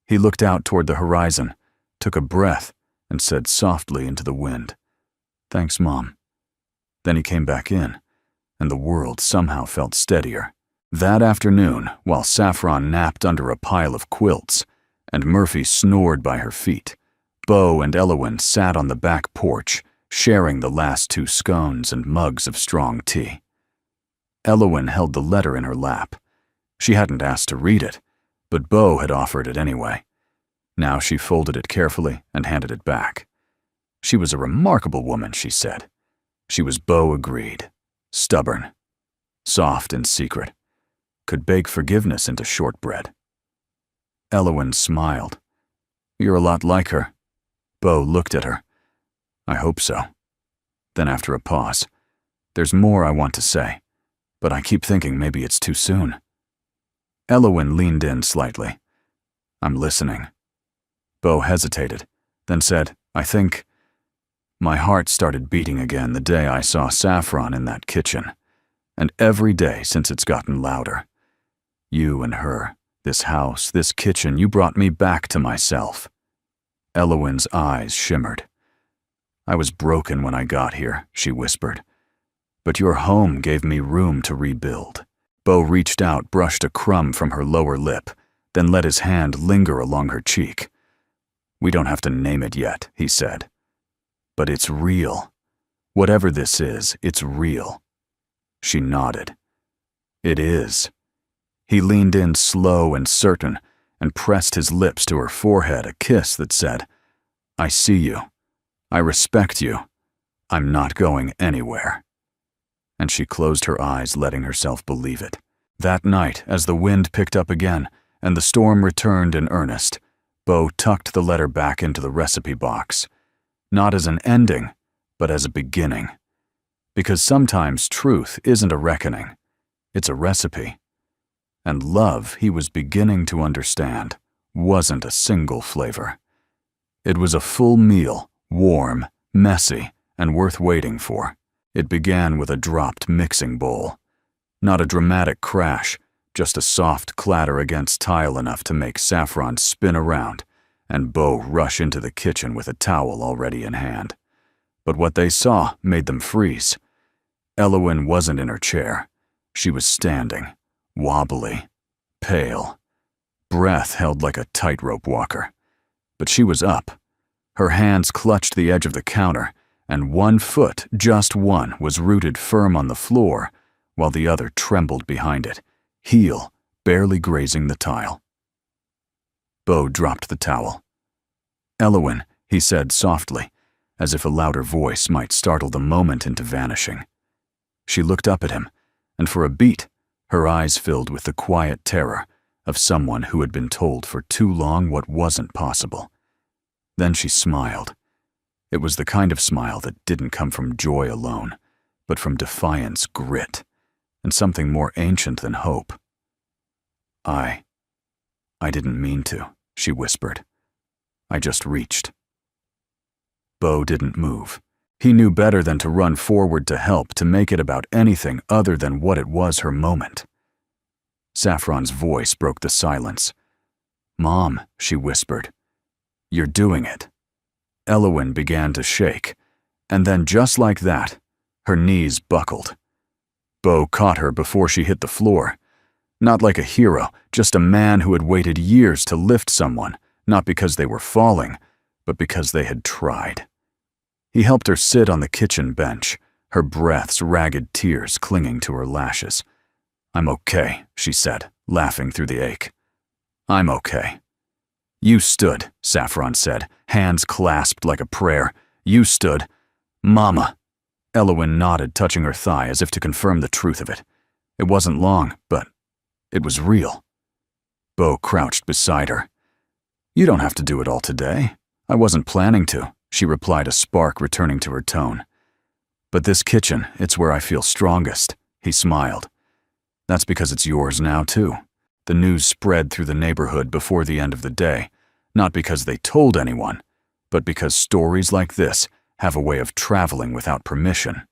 He looked out toward the horizon, took a breath, and said softly into the wind, "Thanks, Mom." Then he came back in, and the world somehow felt steadier. That afternoon, while Saffron napped under a pile of quilts, and Murphy snored by her feet, Bo and Elowen sat on the back porch, sharing the last 2 scones and mugs of strong tea. Elowen held the letter in her lap. She hadn't asked to read it, but Bo had offered it anyway. Now she folded it carefully and handed it back. She was a remarkable woman, she said. She was, Bo agreed, stubborn, soft and secret, could bake forgiveness into shortbread. Elowen smiled. "You're a lot like her." Bo looked at her. "I hope so." Then after a pause, "There's more I want to say, but I keep thinking maybe it's too soon." Elowen leaned in slightly. "I'm listening." Bo hesitated, then said, "I think..." My heart started beating again the day I saw Saffron in that kitchen, and every day since it's gotten louder. You and her, this house, this kitchen, you brought me back to myself. Elowen's eyes shimmered. "I was broken when I got here," she whispered. "But your home gave me room to rebuild." Bo reached out, brushed a crumb from her lower lip, then let his hand linger along her cheek. "We don't have to name it yet," he said. "But it's real. Whatever this is, it's real." She nodded. "It is." He leaned in slow and certain and pressed his lips to her forehead, a kiss that said, "I see you. I respect you. I'm not going anywhere." And she closed her eyes, letting herself believe it. That night, as the wind picked up again and the storm returned in earnest, Bo tucked the letter back into the recipe box, not as an ending, but as a beginning. Because sometimes truth isn't a reckoning, it's a recipe. And love, he was beginning to understand, wasn't a single flavor. It was a full meal, warm, messy, and worth waiting for. It began with a dropped mixing bowl. Not a dramatic crash, just a soft clatter against tile enough to make Saffron spin around and Bo rush into the kitchen with a towel already in hand. But what they saw made them freeze. Elowen wasn't in her chair. She was standing, wobbly, pale, breath held like a tightrope walker. But she was up. Her hands clutched the edge of the counter, and one foot, just one, was rooted firm on the floor, while the other trembled behind it, heel barely grazing the tile. Bo dropped the towel. "Elowen," he said softly, as if a louder voice might startle the moment into vanishing. She looked up at him, and for a beat, her eyes filled with the quiet terror of someone who had been told for too long what wasn't possible. Then she smiled. It was the kind of smile that didn't come from joy alone, but from defiance, grit, and something more ancient than hope. I didn't mean to," she whispered. "I just reached." Bo didn't move. He knew better than to run forward to help, to make it about anything other than what it was, her moment. Saffron's voice broke the silence. "Mom," she whispered, "you're doing it." Elowen began to shake, and then just like that, her knees buckled. Bo caught her before she hit the floor. Not like a hero, just a man who had waited years to lift someone, not because they were falling, but because they had tried. He helped her sit on the kitchen bench, her breath's ragged tears clinging to her lashes. "I'm okay," she said, laughing through the ache. "I'm okay." "You stood," Saffron said, hands clasped like a prayer. "You stood." "Mama." Elowen nodded, touching her thigh as if to confirm the truth of it. It wasn't long, but it was real. Bo crouched beside her. "You don't have to do it all today. I wasn't planning to," she replied, a spark returning to her tone. "But this kitchen, it's where I feel strongest," he smiled. "That's because it's yours now, too." The news spread through the neighborhood before the end of the day, not because they told anyone, but because stories like this have a way of traveling without permission.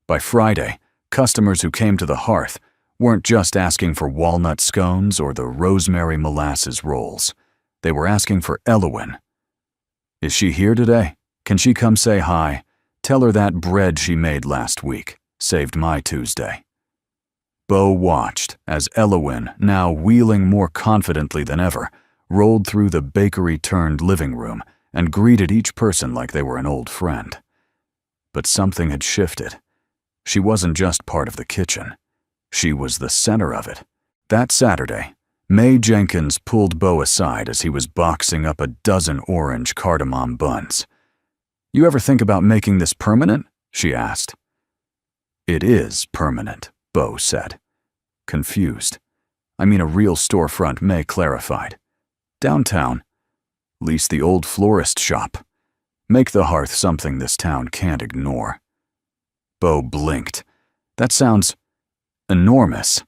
By Friday, customers who came to the hearth weren't just asking for walnut scones or the rosemary molasses rolls. They were asking for Elowen. "Is she here today? Can she come say hi? Tell her that bread she made last week saved my Tuesday." Bo watched as Elowen, now wheeling more confidently than ever, rolled through the bakery-turned living room and greeted each person like they were an old friend. But something had shifted. She wasn't just part of the kitchen. She was the center of it. That Saturday, Mae Jenkins pulled Bo aside as he was boxing up a dozen orange cardamom buns. "You ever think about making this permanent?" she asked. "It is permanent," Bo said. Confused. "I mean a real storefront," Mae clarified. "Downtown. Lease the old florist shop. Make the hearth something this town can't ignore." Bo blinked. "That sounds enormous."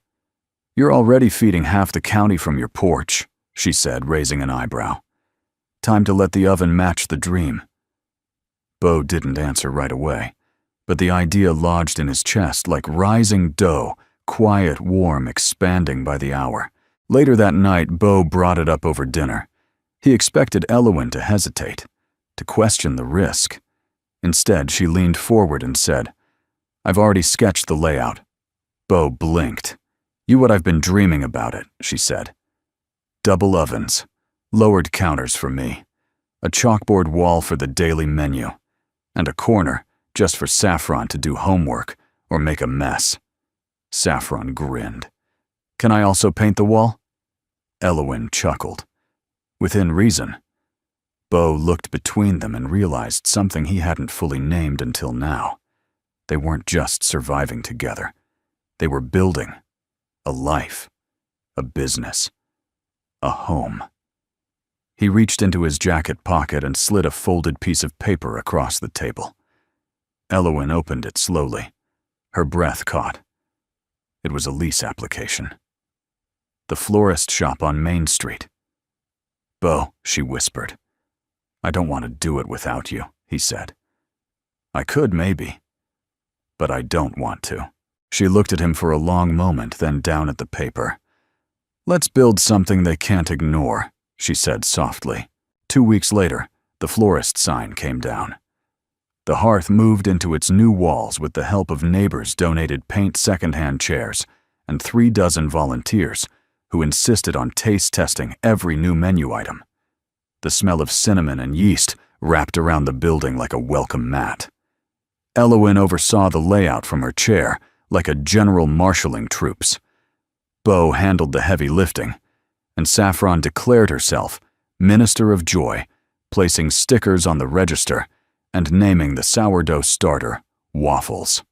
"You're already feeding half the county from your porch," she said, raising an eyebrow. "Time to let the oven match the dream." Bo didn't answer right away, but the idea lodged in his chest like rising dough, quiet, warm, expanding by the hour. Later that night, Bo brought it up over dinner. He expected Elowen to hesitate, to question the risk. Instead, she leaned forward and said, "I've already sketched the layout." Bo blinked. "You what I've been dreaming about it," she said. "Double ovens, lowered counters for me, a chalkboard wall for the daily menu, and a corner just for Saffron to do homework or make a mess." Saffron grinned. "Can I also paint the wall?" Elowen chuckled. "Within reason." Bo looked between them and realized something he hadn't fully named until now. They weren't just surviving together. They were building a life, a business, a home. He reached into his jacket pocket and slid a folded piece of paper across the table. Elowen opened it slowly. Her breath caught. It was a lease application. The florist shop on Main Street. "Bo," she whispered. "I don't want to do it without you," he said. "I could, maybe. But I don't want to." She looked at him for a long moment, then down at the paper. "Let's build something they can't ignore," she said softly. 2 weeks later, the florist sign came down. The hearth moved into its new walls with the help of neighbors' donated paint secondhand chairs and 3 dozen volunteers who insisted on taste testing every new menu item. The smell of cinnamon and yeast wrapped around the building like a welcome mat. Elowen oversaw the layout from her chair, like a general marshalling troops. Bo handled the heavy lifting, and Saffron declared herself Minister of Joy, placing stickers on the register and naming the sourdough starter Waffles.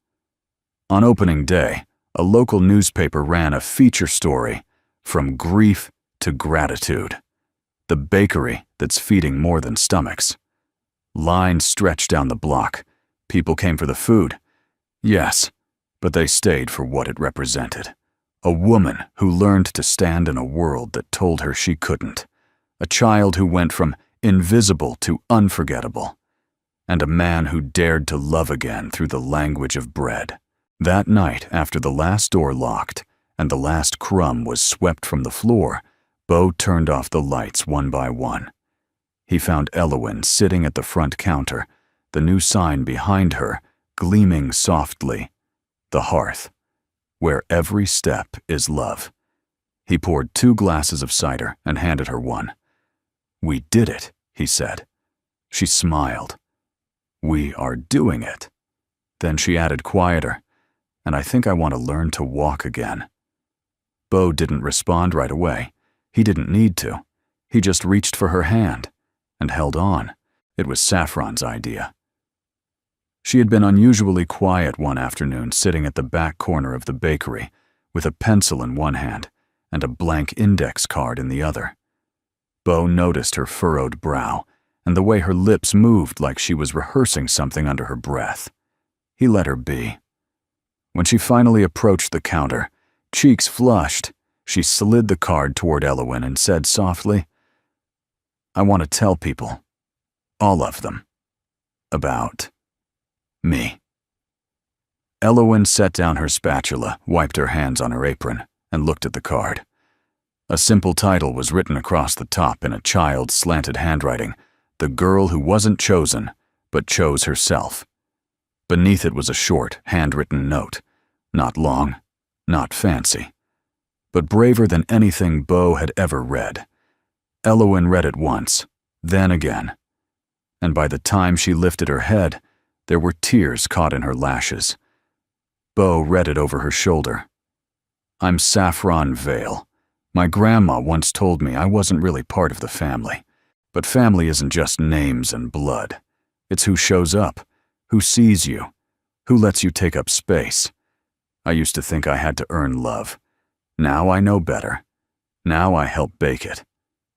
On opening day, a local newspaper ran a feature story, "From Grief to Gratitude," the bakery that's feeding more than stomachs. Lines stretched down the block. People came for the food. Yes, but they stayed for what it represented. A woman who learned to stand in a world that told her she couldn't. A child who went from invisible to unforgettable. And a man who dared to love again through the language of bread. That night, after the last door locked and the last crumb was swept from the floor, Bo turned off the lights one by one. He found Elowen sitting at the front counter, the new sign behind her gleaming softly. The hearth, where every step is love. He poured 2 glasses of cider and handed her one. "We did it," he said. She smiled. "We are doing it." Then she added quieter, "And I think I want to learn to walk again." Bo didn't respond right away. He didn't need to. He just reached for her hand and held on. It was Saffron's idea. She had been unusually quiet one afternoon, sitting at the back corner of the bakery, with a pencil in one hand and a blank index card in the other. Bo noticed her furrowed brow and the way her lips moved like she was rehearsing something under her breath. He let her be. When she finally approached the counter, cheeks flushed, she slid the card toward Elowen and said softly, "I want to tell people, all of them, about me." Elowen set down her spatula, wiped her hands on her apron, and looked at the card. A simple title was written across the top in a child's slanted handwriting, "The Girl Who Wasn't Chosen, But Chose Herself." Beneath it was a short, handwritten note, not long, not fancy, but braver than anything Bo had ever read. Elowen read it once, then again, and by the time she lifted her head, there were tears caught in her lashes. Bo read it over her shoulder. "I'm Saffron Vale. My grandma once told me I wasn't really part of the family. But family isn't just names and blood. It's who shows up, who sees you, who lets you take up space. I used to think I had to earn love. Now I know better. Now I help bake it.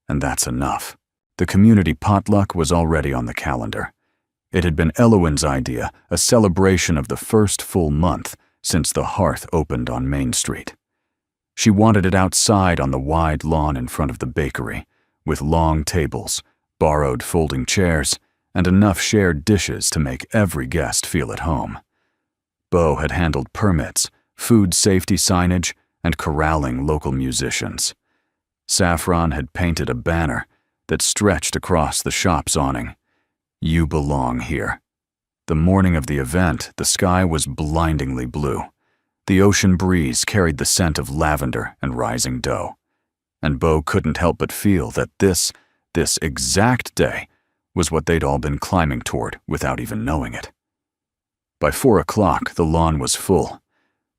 And that's enough." The community potluck was already on the calendar. It had been Elowen's idea, a celebration of the first full month since the hearth opened on Main Street. She wanted it outside on the wide lawn in front of the bakery, with long tables, borrowed folding chairs, and enough shared dishes to make every guest feel at home. Bo had handled permits, food safety signage, and corralling local musicians. Saffron had painted a banner that stretched across the shop's awning. "You belong here." The morning of the event, the sky was blindingly blue. The ocean breeze carried the scent of lavender and rising dough. And Bo couldn't help but feel that this exact day was what they'd all been climbing toward without even knowing it. By 4 o'clock, the lawn was full.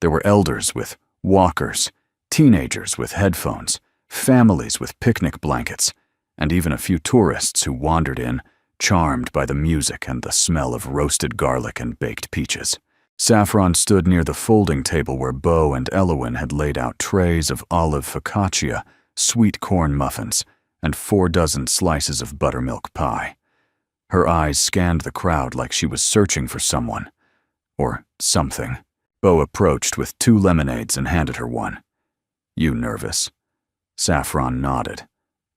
There were elders with walkers, teenagers with headphones, families with picnic blankets, and even a few tourists who wandered in, charmed by the music and the smell of roasted garlic and baked peaches. Saffron stood near the folding table where Bo and Elowen had laid out trays of olive focaccia, sweet corn muffins, and 4 dozen slices of buttermilk pie. Her eyes scanned the crowd like she was searching for someone. Or something. Bo approached with 2 lemonades and handed her one. "You nervous?" Saffron nodded.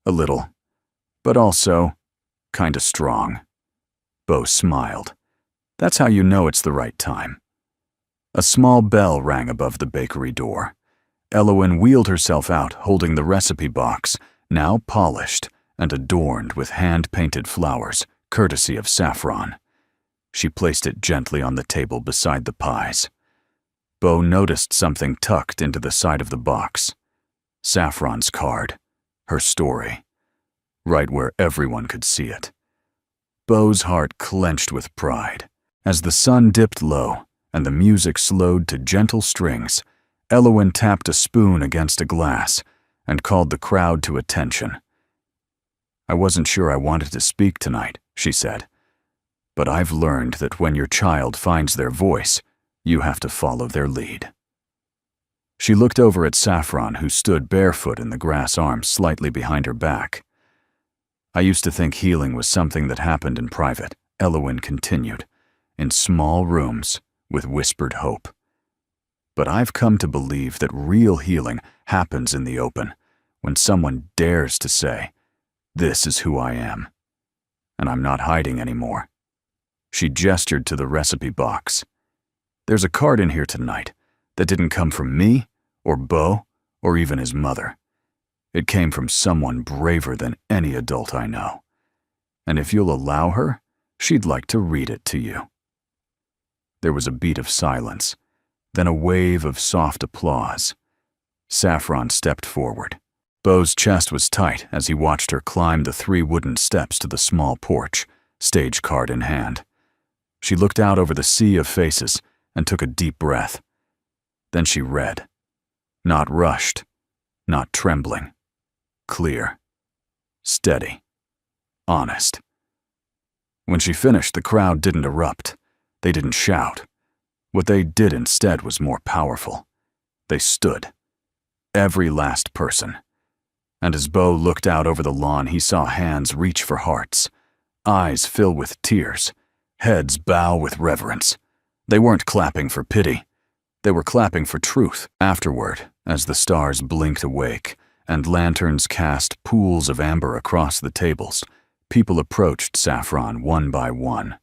"A little. But also, kinda strong." Bo smiled. "That's how you know it's the right time." A small bell rang above the bakery door. Elowen wheeled herself out, holding the recipe box, now polished and adorned with hand-painted flowers, courtesy of Saffron. She placed it gently on the table beside the pies. Bo noticed something tucked into the side of the box. Saffron's card, her story, right where everyone could see it. Bo's heart clenched with pride. As the sun dipped low and the music slowed to gentle strings, Elowen tapped a spoon against a glass and called the crowd to attention. "I wasn't sure I wanted to speak tonight," she said, "but I've learned that when your child finds their voice, you have to follow their lead." She looked over at Saffron, who stood barefoot in the grass arms slightly behind her back. "I used to think healing was something that happened in private," Elowen continued, "in small rooms with whispered hope. But I've come to believe that real healing happens in the open, when someone dares to say, 'This is who I am, and I'm not hiding anymore.'" She gestured to the recipe box. "There's a card in here tonight that didn't come from me, or Bo, or even his mother. It came from someone braver than any adult I know. And if you'll allow her, she'd like to read it to you." There was a beat of silence, then a wave of soft applause. Saffron stepped forward. Bo's chest was tight as he watched her climb the 3 wooden steps to the small porch, stage card in hand. She looked out over the sea of faces and took a deep breath. Then she read. Not rushed, not trembling. Clear. Steady. Honest. When she finished, the crowd didn't erupt. They didn't shout. What they did instead was more powerful. They stood. Every last person. And as Bo looked out over the lawn, he saw hands reach for hearts, eyes fill with tears, heads bow with reverence. They weren't clapping for pity. They were clapping for truth. Afterward, as the stars blinked awake and lanterns cast pools of amber across the tables, people approached Saffron one by one.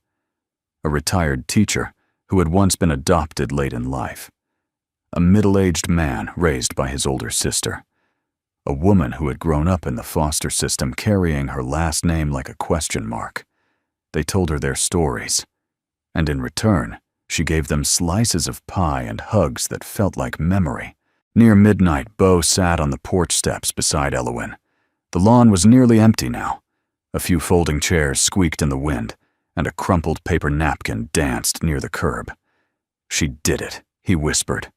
A retired teacher who had once been adopted late in life. A middle-aged man raised by his older sister. A woman who had grown up in the foster system carrying her last name like a question mark. They told her their stories, and in return, she gave them slices of pie and hugs that felt like memory. Near midnight, Bo sat on the porch steps beside Elowen. The lawn was nearly empty now. A few folding chairs squeaked in the wind, and a crumpled paper napkin danced near the curb. She did it, he whispered.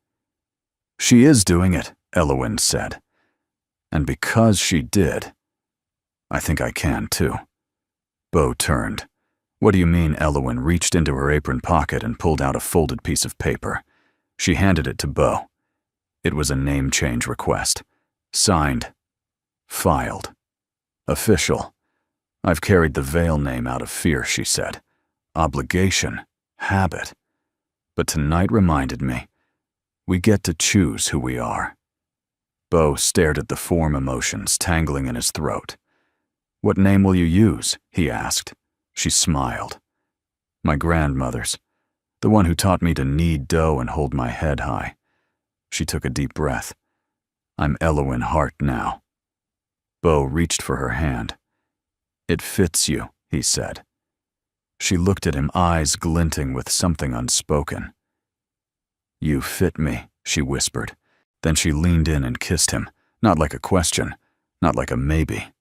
She is doing it, Elowen said. And because she did, I think I can too. Bo turned. What do you mean? Elowen reached into her apron pocket and pulled out a folded piece of paper. She handed it to Bo. It was a name change request. Signed. Filed. Official. I've carried the Vale name out of fear, she said. Obligation. Habit. But tonight reminded me, we get to choose who we are. Bo stared at the form emotions tangling in his throat. What name will you use? He asked. She smiled. My grandmother's. The one who taught me to knead dough and hold my head high. She took a deep breath. I'm Elowen Hart now. Bo reached for her hand. It fits you, he said. She looked at him, eyes glinting with something unspoken. You fit me, she whispered. Then she leaned in and kissed him, not like a question, not like a maybe,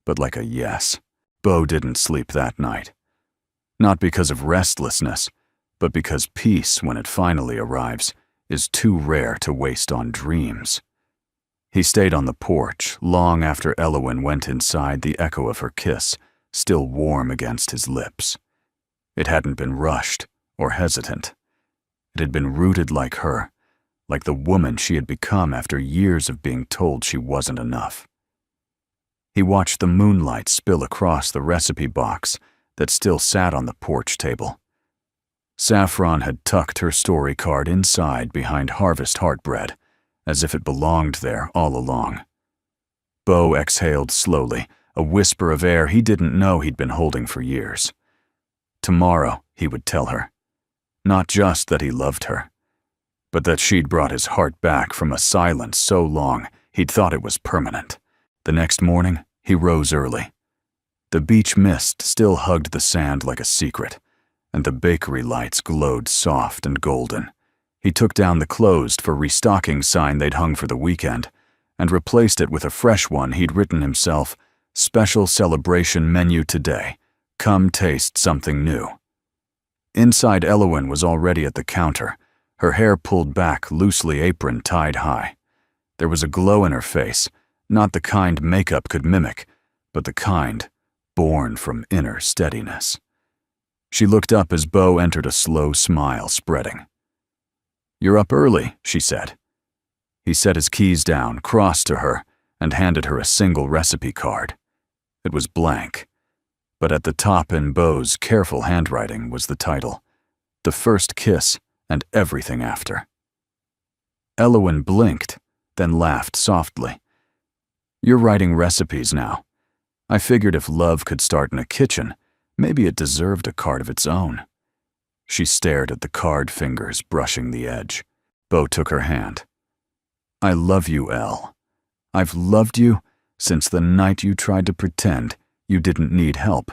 but like a yes. Bo didn't sleep that night. Not because of restlessness, but because peace, when it finally arrives, is too rare to waste on dreams. He stayed on the porch long after Elowen went inside, the echo of her kiss still warm against his lips. It hadn't been rushed or hesitant. It had been rooted like her, like the woman she had become after years of being told she wasn't enough. He watched the moonlight spill across the recipe box that still sat on the porch table. Saffron had tucked her story card inside behind Harvest Heartbread, as if it belonged there all along. Bo exhaled slowly, a whisper of air he didn't know he'd been holding for years. Tomorrow, he would tell her. Not just that he loved her, but that she'd brought his heart back from a silence so long he'd thought it was permanent. The next morning, he rose early. The beach mist still hugged the sand like a secret, and the bakery lights glowed soft and golden. He took down the closed for restocking sign they'd hung for the weekend and replaced it with a fresh one he'd written himself, Special Celebration Menu Today. Come taste something new. Inside, Elowen was already at the counter, her hair pulled back, loosely apron tied high. There was a glow in her face, not the kind makeup could mimic, but the kind born from inner steadiness. She looked up as Bo entered, a slow smile spreading. You're up early, she said. He set his keys down, crossed to her, and handed her a single recipe card. It was blank, but at the top in Bo's careful handwriting was the title, The First Kiss and Everything After. Elowen blinked, then laughed softly. You're writing recipes now. I figured if love could start in a kitchen, maybe it deserved a card of its own. She stared at the card fingers brushing the edge. Bo took her hand. I love you, Elle. I've loved you since the night you tried to pretend you didn't need help,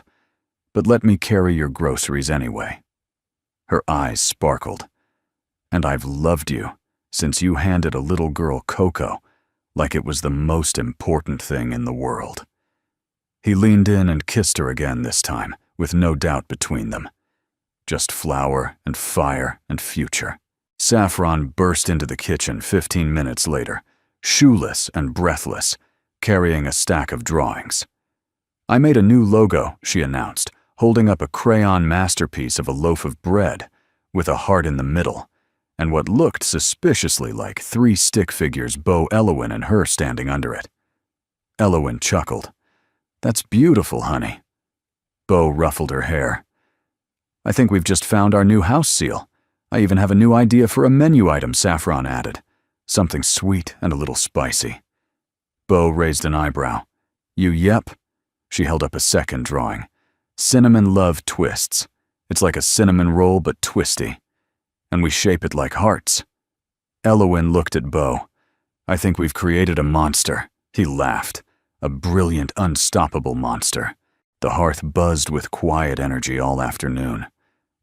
but let me carry your groceries anyway. Her eyes sparkled. And I've loved you since you handed a little girl cocoa like it was the most important thing in the world. He leaned in and kissed her again this time, with no doubt between them. Just flour and fire and future. Saffron burst into the kitchen 15 minutes later, shoeless and breathless, carrying a stack of drawings. "I made a new logo," she announced, holding up a crayon masterpiece of a loaf of bread with a heart in the middle, and what looked suspiciously like 3 stick figures, Bo, Elowen, and her standing under it. Elowen chuckled. "That's beautiful, honey." Bo ruffled her hair. "I think we've just found our new house seal. I even have a new idea for a menu item," Saffron added. "Something sweet and a little spicy." Bo raised an eyebrow. Yep." She held up a second drawing. "Cinnamon Love Twists. It's like a cinnamon roll but twisty. And we shape it like hearts." Elowen looked at Bo. "I think we've created a monster." He laughed. "A brilliant, unstoppable monster." The hearth buzzed with quiet energy all afternoon.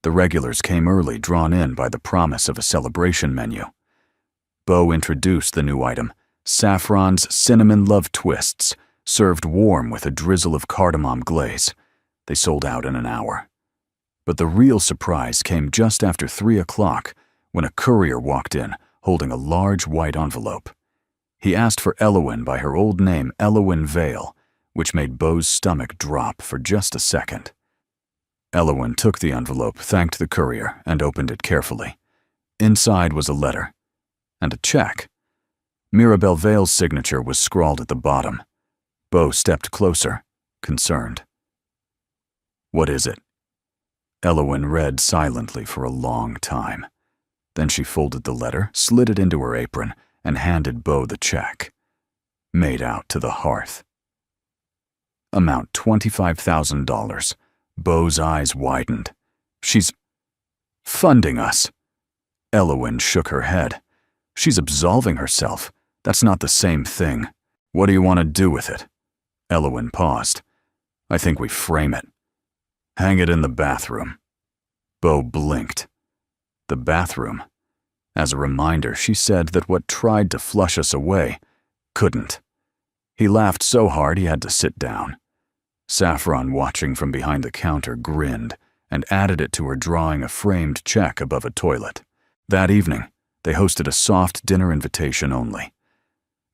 The regulars came early, drawn in by the promise of a celebration menu. Bo introduced the new item, Saffron's Cinnamon Love Twists, served warm with a drizzle of cardamom glaze. They sold out in an hour. But the real surprise came just after 3 o'clock, when a courier walked in, holding a large white envelope. He asked for Elowen by her old name, Elowen Vale, which made Bo's stomach drop for just a second. Elowen took the envelope, thanked the courier, and opened it carefully. Inside was a letter. And a check. Mirabelle Vale's signature was scrawled at the bottom. Bo stepped closer, concerned. "What is it?" Elowen read silently for a long time. Then she folded the letter, slid it into her apron, and handed Bo the check. Made out to the hearth. Amount $25,000. Bo's eyes widened. "She's funding us." Elowen shook her head. "She's absolving herself. That's not the same thing. What do you want to do with it?" Elowen paused. "I think we frame it. Hang it in the bathroom." Bo blinked. The bathroom. As a reminder, she said that what tried to flush us away couldn't. He laughed so hard he had to sit down. Saffron, watching from behind the counter, grinned and added it to her drawing a framed check above a toilet. That evening, they hosted a soft dinner invitation only.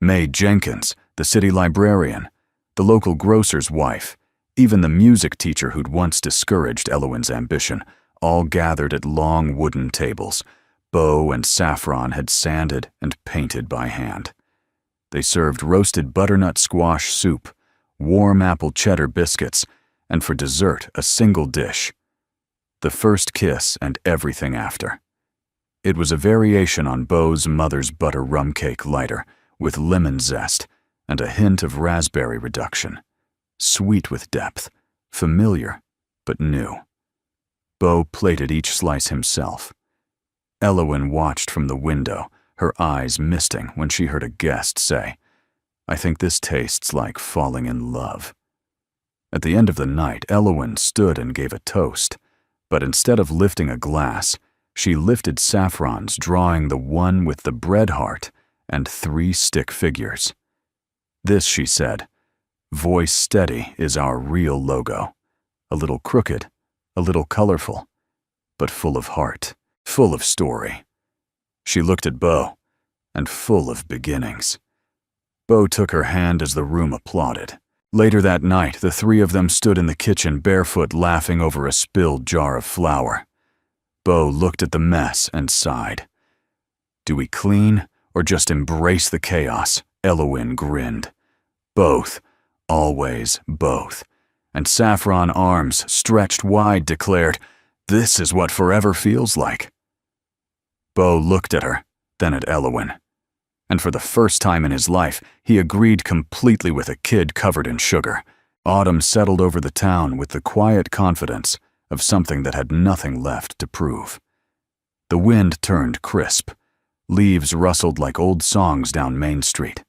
Mae Jenkins, the city librarian, the local grocer's wife, even the music teacher who'd once discouraged Elowen's ambition, all gathered at long wooden tables. Bo and Saffron had sanded and painted by hand. They served roasted butternut squash soup, warm apple cheddar biscuits, and for dessert, a single dish. The first kiss and everything after. It was a variation on Bo's mother's butter rum cake lighter, with lemon zest and a hint of raspberry reduction. Sweet with depth, familiar, but new. Bo plated each slice himself. Elowen watched from the window, her eyes misting when she heard a guest say, "I think this tastes like falling in love." At the end of the night, Elowen stood and gave a toast, but instead of lifting a glass, she lifted Saffron's, drawing the one with the bread heart and 3 stick figures. "This," she said, "voice steady, is our real logo. A little crooked, a little colorful, but full of heart, full of story." She looked at Bo, and full of beginnings. Bo took her hand as the room applauded. Later that night, the 3 of them stood in the kitchen barefoot, laughing over a spilled jar of flour. Bo looked at the mess and sighed. "Do we clean or just embrace the chaos?" Elowen grinned. "Both. Always both." And Saffron, arms stretched wide, declared, "This is what forever feels like." Bo looked at her, then at Elowen. And for the first time in his life, he agreed completely with a kid covered in sugar. Autumn settled over the town with the quiet confidence of something that had nothing left to prove. The wind turned crisp. Leaves rustled like old songs down Main Street.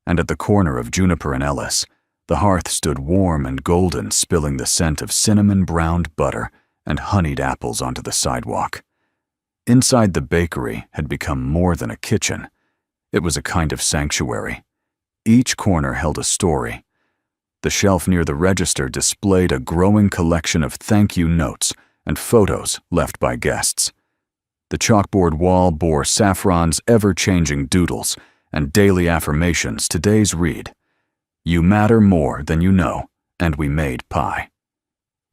And at the corner of Juniper and Ellis, the hearth stood warm and golden, spilling the scent of cinnamon-browned butter and honeyed apples onto the sidewalk. Inside the bakery had become more than a kitchen. It was a kind of sanctuary. Each corner held a story. The shelf near the register displayed a growing collection of thank you notes and photos left by guests. The chalkboard wall bore Saffron's ever-changing doodles and daily affirmations. Today's read, "You matter more than you know, and we made pie."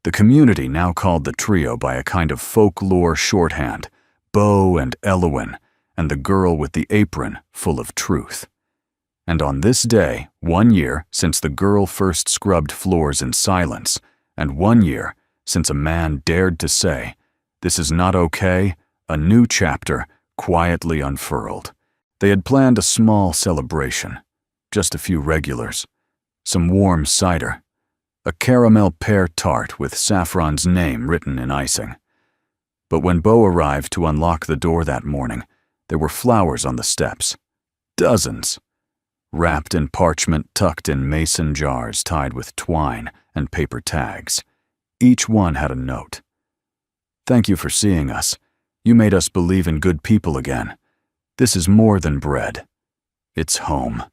The community now called the trio by a kind of folklore shorthand, Bo and Elowen, and the girl with the apron full of truth. And on this day, 1 year since the girl first scrubbed floors in silence, and 1 year since a man dared to say, "This is not okay," a new chapter quietly unfurled. They had planned a small celebration, just a few regulars, some warm cider, a caramel pear tart with Saffron's name written in icing. But when Bo arrived to unlock the door that morning, there were flowers on the steps. Dozens. Wrapped in parchment tucked in mason jars tied with twine and paper tags. Each one had a note. "Thank you for seeing us. You made us believe in good people again. This is more than bread. It's home."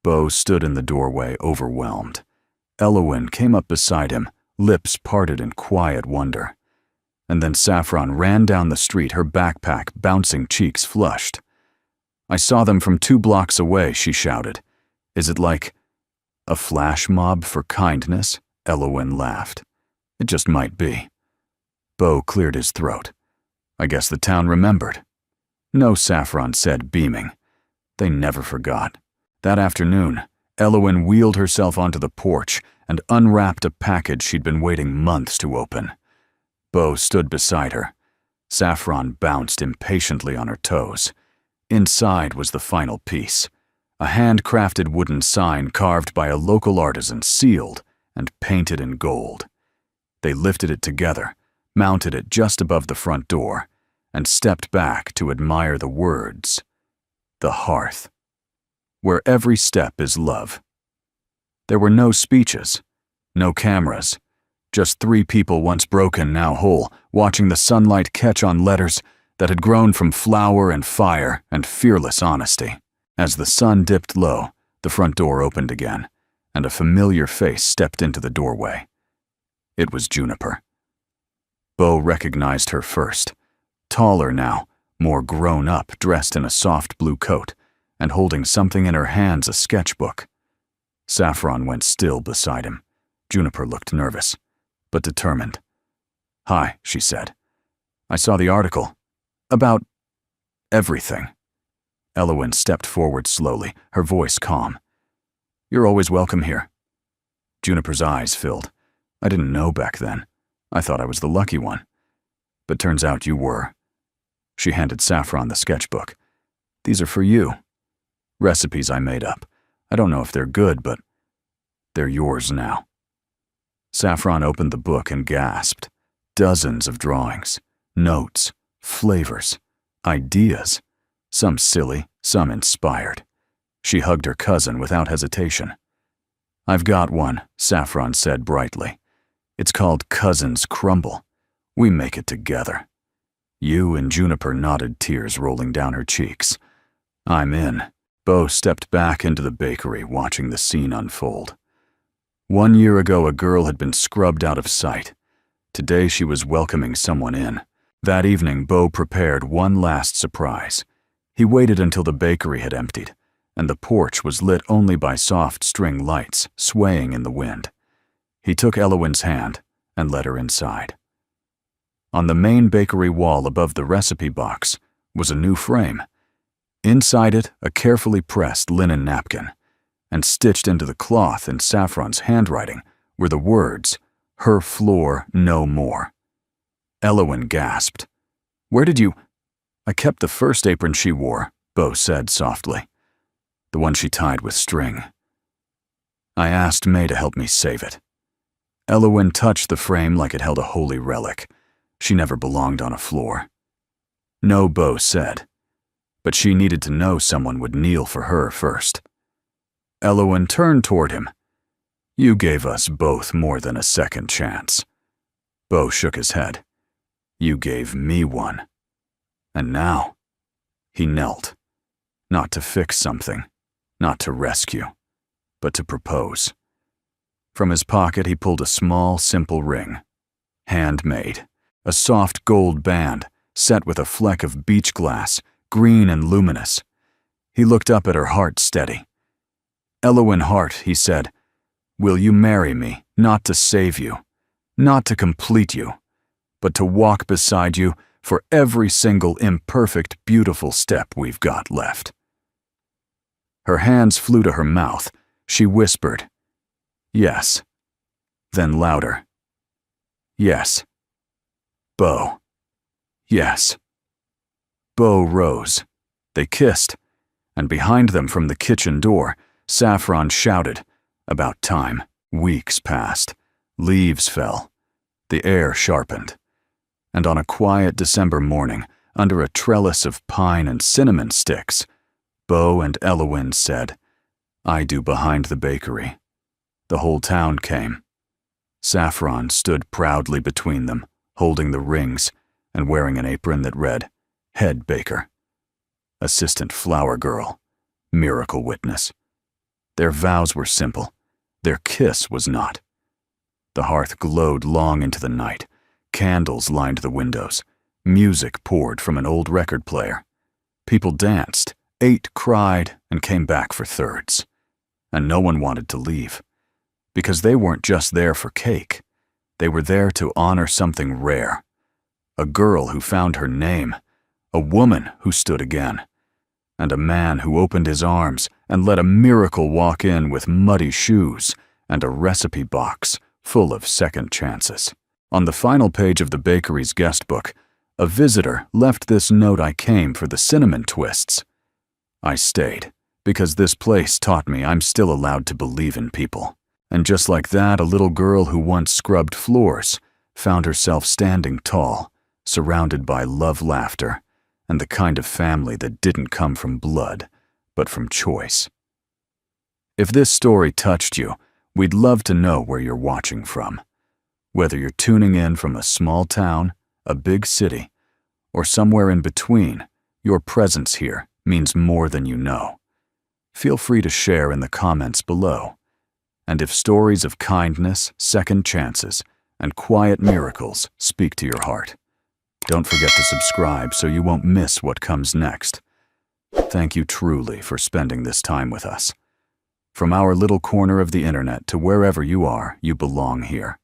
Bo stood in the doorway, overwhelmed. Elowen came up beside him, lips parted in quiet wonder. And then Saffron ran down the street, her backpack bouncing, cheeks flushed. "I saw them from 2 blocks away," she shouted. "Is it like a flash mob for kindness?" Elowen laughed. "It just might be." Bo cleared his throat. "I guess the town remembered." "No," Saffron said, beaming. "They never forgot." That afternoon, Elowen wheeled herself onto the porch and unwrapped a package she'd been waiting months to open. Bo stood beside her. Saffron bounced impatiently on her toes. Inside was the final piece, a handcrafted wooden sign carved by a local artisan, sealed and painted in gold. They lifted it together, mounted it just above the front door, and stepped back to admire the words, "The hearth, where every step is love." There were no speeches, no cameras, just 3 people, once broken, now whole, watching the sunlight catch on letters that had grown from flour and fire and fearless honesty. As the sun dipped low, the front door opened again, and a familiar face stepped into the doorway. It was Juniper. Bo recognized her first, taller now, more grown up, dressed in a soft blue coat, and holding something in her hands, a sketchbook. Saffron went still beside him. Juniper looked nervous, but determined. "Hi," she said. "I saw the article. About everything." Elowen stepped forward slowly, her voice calm. "You're always welcome here." Juniper's eyes filled. "I didn't know back then. I thought I was the lucky one. But turns out you were." She handed Saffron the sketchbook. "These are for you. Recipes I made up. I don't know if they're good, but they're yours now." Saffron opened the book and gasped. Dozens of drawings, notes, flavors, ideas, some silly, some inspired. She hugged her cousin without hesitation. "I've got one," Saffron said brightly. "It's called Cousin's Crumble. We make it together." You and Juniper nodded, tears rolling down her cheeks. "I'm in." Bo stepped back into the bakery, watching the scene unfold. 1 year ago, a girl had been scrubbed out of sight. Today, she was welcoming someone in. That evening, Bo prepared one last surprise. He waited until the bakery had emptied, and the porch was lit only by soft string lights swaying in the wind. He took Elowen's hand and led her inside. On the main bakery wall above the recipe box was a new frame. Inside it, a carefully pressed linen napkin, and stitched into the cloth in Saffron's handwriting were the words, "Her floor no more." Elowen gasped. "Where did you—" "I kept the first apron she wore," Bo said softly. "The one she tied with string. I asked May to help me save it." Elowen touched the frame like it held a holy relic. She never belonged on a floor. "No," Bo said. But she needed to know someone would kneel for her first. Elowen turned toward him. "You gave us both more than a second chance." Bo shook his head. "You gave me one. And now—" He knelt. Not to fix something, not to rescue, but to propose. From his pocket he pulled a small, simple ring. handmade, a soft gold band set with a fleck of beach glass, green and luminous. He looked up at her heart steady. "Elowyn Hart," he said, "will you marry me, not to save you, not to complete you, but to walk beside you for every single imperfect, beautiful step we've got left?" Her hands flew to her mouth. She whispered, "Yes." Then louder, "Yes. Beau. Yes." Beau rose. They kissed, and behind them from the kitchen door, Saffron shouted, "About time." Weeks passed. Leaves fell. The air sharpened. And on a quiet December morning, under a trellis of pine and cinnamon sticks, Beau and Elowyn said, "I do behind the bakery." The whole town came. Saffron stood proudly between them, holding the rings and wearing an apron that read, "Head Baker." Assistant Flower Girl. Miracle Witness. Their vows were simple. Their kiss was not. The hearth glowed long into the night. Candles lined the windows. Music poured from an old record player. People danced, ate, cried, and came back for thirds. And no one wanted to leave. Because they weren't just there for cake. They were there to honor something rare. A girl who found her name. A woman who stood again. And a man who opened his arms and let a miracle walk in with muddy shoes and a recipe box full of second chances. On the final page of the bakery's guest book, a visitor left this note: "I came for the cinnamon twists. I stayed, because this place taught me I'm still allowed to believe in people." And just like that, a little girl who once scrubbed floors found herself standing tall, surrounded by love, laughter, and the kind of family that didn't come from blood, but from choice. If this story touched you, we'd love to know where you're watching from. Whether you're tuning in from a small town, a big city, or somewhere in between, your presence here means more than you know. Feel free to share in the comments below. And if stories of kindness, second chances, and quiet miracles speak to your heart, don't forget to subscribe so you won't miss what comes next. Thank you truly for spending this time with us. From our little corner of the internet to wherever you are, you belong here.